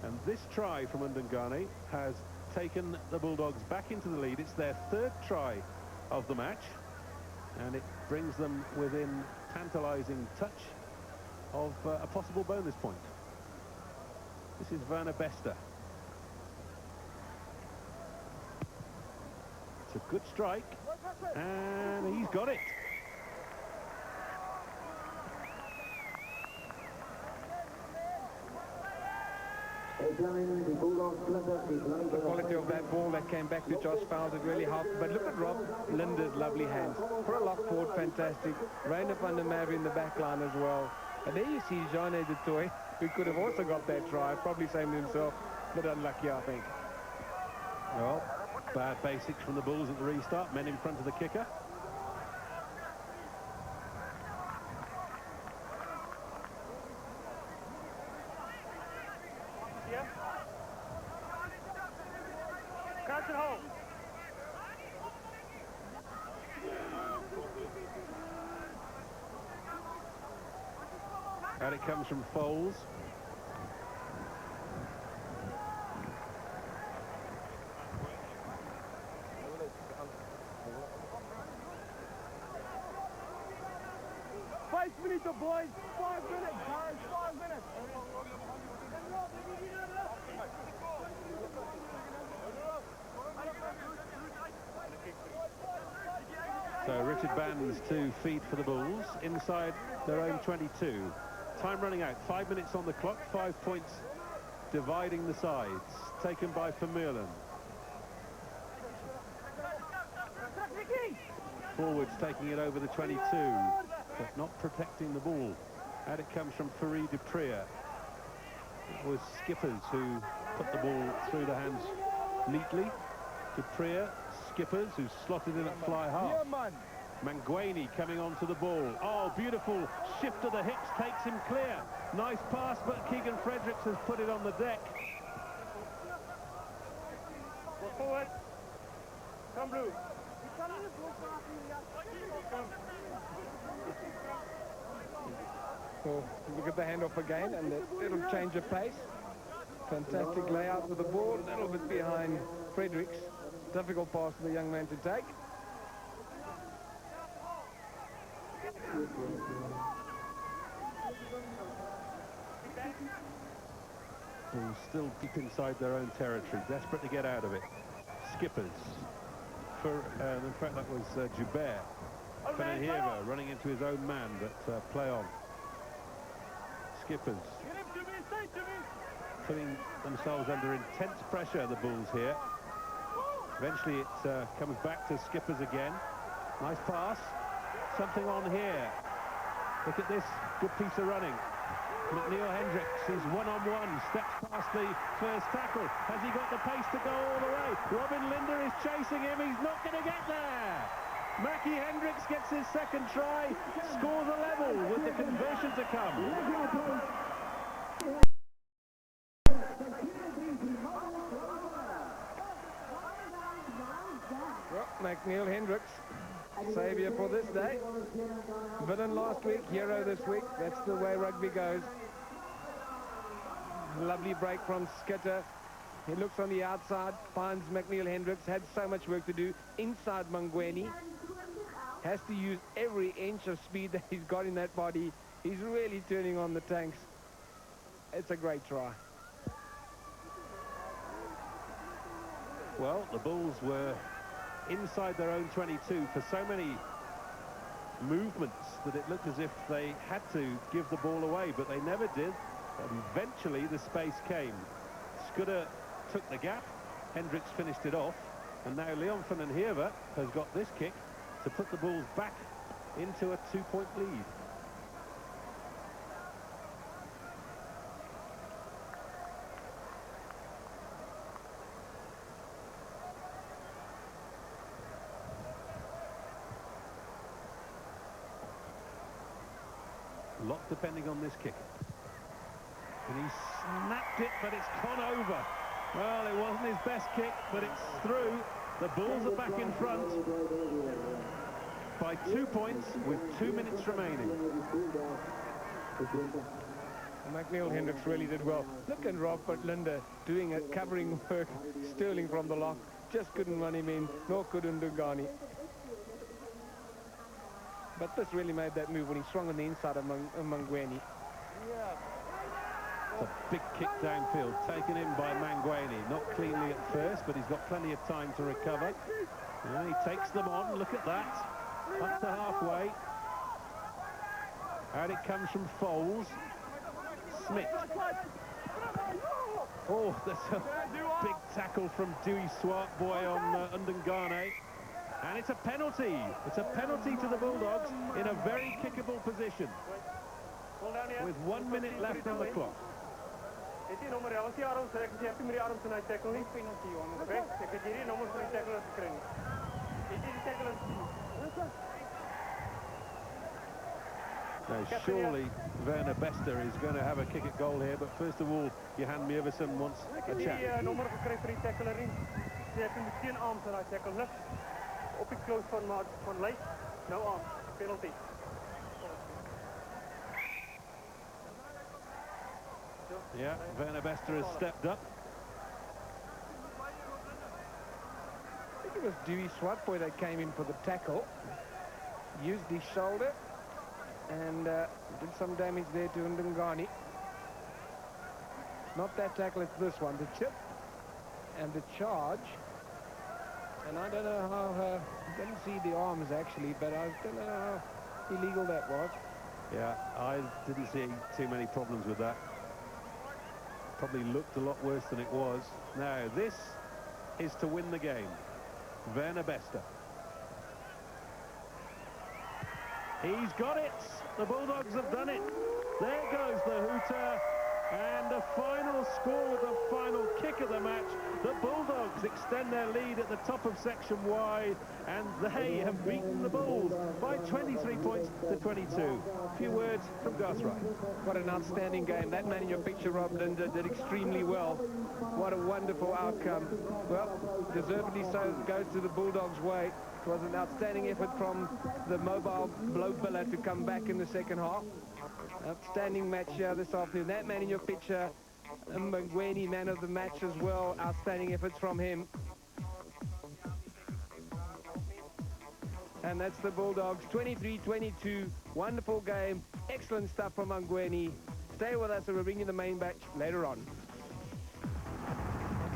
And this try from Ndungane has taken the Bulldogs back into the lead. It's their 3rd try of the match. And it brings them within tantalising touch of a possible bonus point. This is Werner Bester. It's a good strike, and he's got it. The quality of that ball that came back to Josh Fowles, it really helped. But look at Rob Linder's lovely hands. For a lock forward, fantastic. Reiner van der Merwe in the back line as well. And there you see Jean de Toy, who could have also got that try, probably saying to himself, but unlucky, I think. Well, bad basics from the Bulls at the restart, men in front of the kicker. Yeah. Crouch and hold. Out it comes from Foles. Five minutes, boys. 5 minutes, guys. 5 minutes. spirited bands to feed for the Bulls inside their own 22. Time running out, 5 minutes on the clock, 5 points dividing the sides, taken by Vermeulen. Forwards taking it over the 22, but not protecting the ball. Out it comes from Farid Dupriya. It was Skippers who put the ball through the hands neatly. Dupriya, Skippers, who slotted in at fly half. Mangweni coming onto the ball. Oh, beautiful shift of the hips, takes him clear. Nice pass, but Keegan Fredericks has put it on the deck. Go forward. Come, Blue. So look at the handoff again, and the little change of pace. Fantastic layout with the ball, a little bit behind Fredericks. Difficult pass for the young man to take. Bulls still deep inside their own territory, desperate to get out of it. Skippers. In fact, that was Joubert. Vanenheve running into his own man, but play on. Skippers. Putting themselves under intense pressure, the Bulls here. Eventually it comes back to Skippers again. Nice pass. Something on here. Look at this good piece of running. McNeil Hendricks is one-on-one, steps past the first tackle. Has he got the pace to go all the way? Robin Linder is chasing him. He's not going to get there. Mackie Hendricks gets his second try, scores a level with the conversion to come. Well, McNeil Hendricks, saviour for this day. Villain last week, hero this week. That's the way rugby goes. Lovely break from Skitter. He looks on the outside, finds McNeil Hendricks, had so much work to do inside Mangweni. Has to use every inch of speed that he's got in that body. He's really turning on the tanks. It's a great try. Well, the Bulls were inside their own 22 for so many movements that it looked as if they had to give the ball away, but they never did. And eventually the space came. Scudder took the gap, Hendricks finished it off, and now Leon Vanenheve has got this kick to put the Bulls back into a 2-point lead. A lot depending on this kick. And he snapped it, but it's gone over. Well, it wasn't his best kick, but it's through. The Bulls are back in front by 2 points with 2 minutes remaining. McNeil Hendricks really did well. Look at Robert Linder doing a covering work. Sterling from the lock. Just couldn't run him in, nor could Ndungani. But this really made that move when he swung on the inside of Mangweni. It's a big kick downfield, taken in by Mangweni. Not cleanly at first, but he's got plenty of time to recover. And he takes them on, look at that. Up to halfway. Out it comes from Foles. Smith. Oh, there's a big tackle from Dewey Swartboy on Ndungane. And it's a penalty. It's a penalty to the Bulldogs in a very kickable position. With 1 minute left on the clock. Now, surely Werner Bester is going to have a kick at goal here, but first of all, Johan Mjøversen wants a chat. Op die close van Leif. Nou aan. Penalty. Yeah, Werner Bester has stepped up. I think it was Dewey Swartboy that came in for the tackle. Used his shoulder and did some damage there to Ndungane. Not that tackle, it's this one. The chip and the charge. And I don't know how, didn't see the arms actually, but I don't know how illegal that was. Yeah, I didn't see too many problems with that. Probably looked a lot worse than it was. Now, this is to win the game. Werner Bester. He's got it. The Bulldogs have done it. There goes the hooter. And the final score, the final kick of the match. The Bulldogs extend their lead at the top of Section Y, and they have beaten the Bulls by 23 points to 22. A few words from Garth Wright. What an outstanding game. That man in your picture, Rob Linder, did extremely well. What a wonderful outcome. Well, deservedly so, goes to the Bulldogs' way. It was an outstanding effort from the mobile blow pillar to come back in the second half. Outstanding match this afternoon. That man in your picture, Mngweni, man of the match as well. Outstanding efforts from him. And that's the Bulldogs, 23-22. Wonderful game. Excellent stuff from Mngweni. Stay with us and we'll bring you the main batch later on.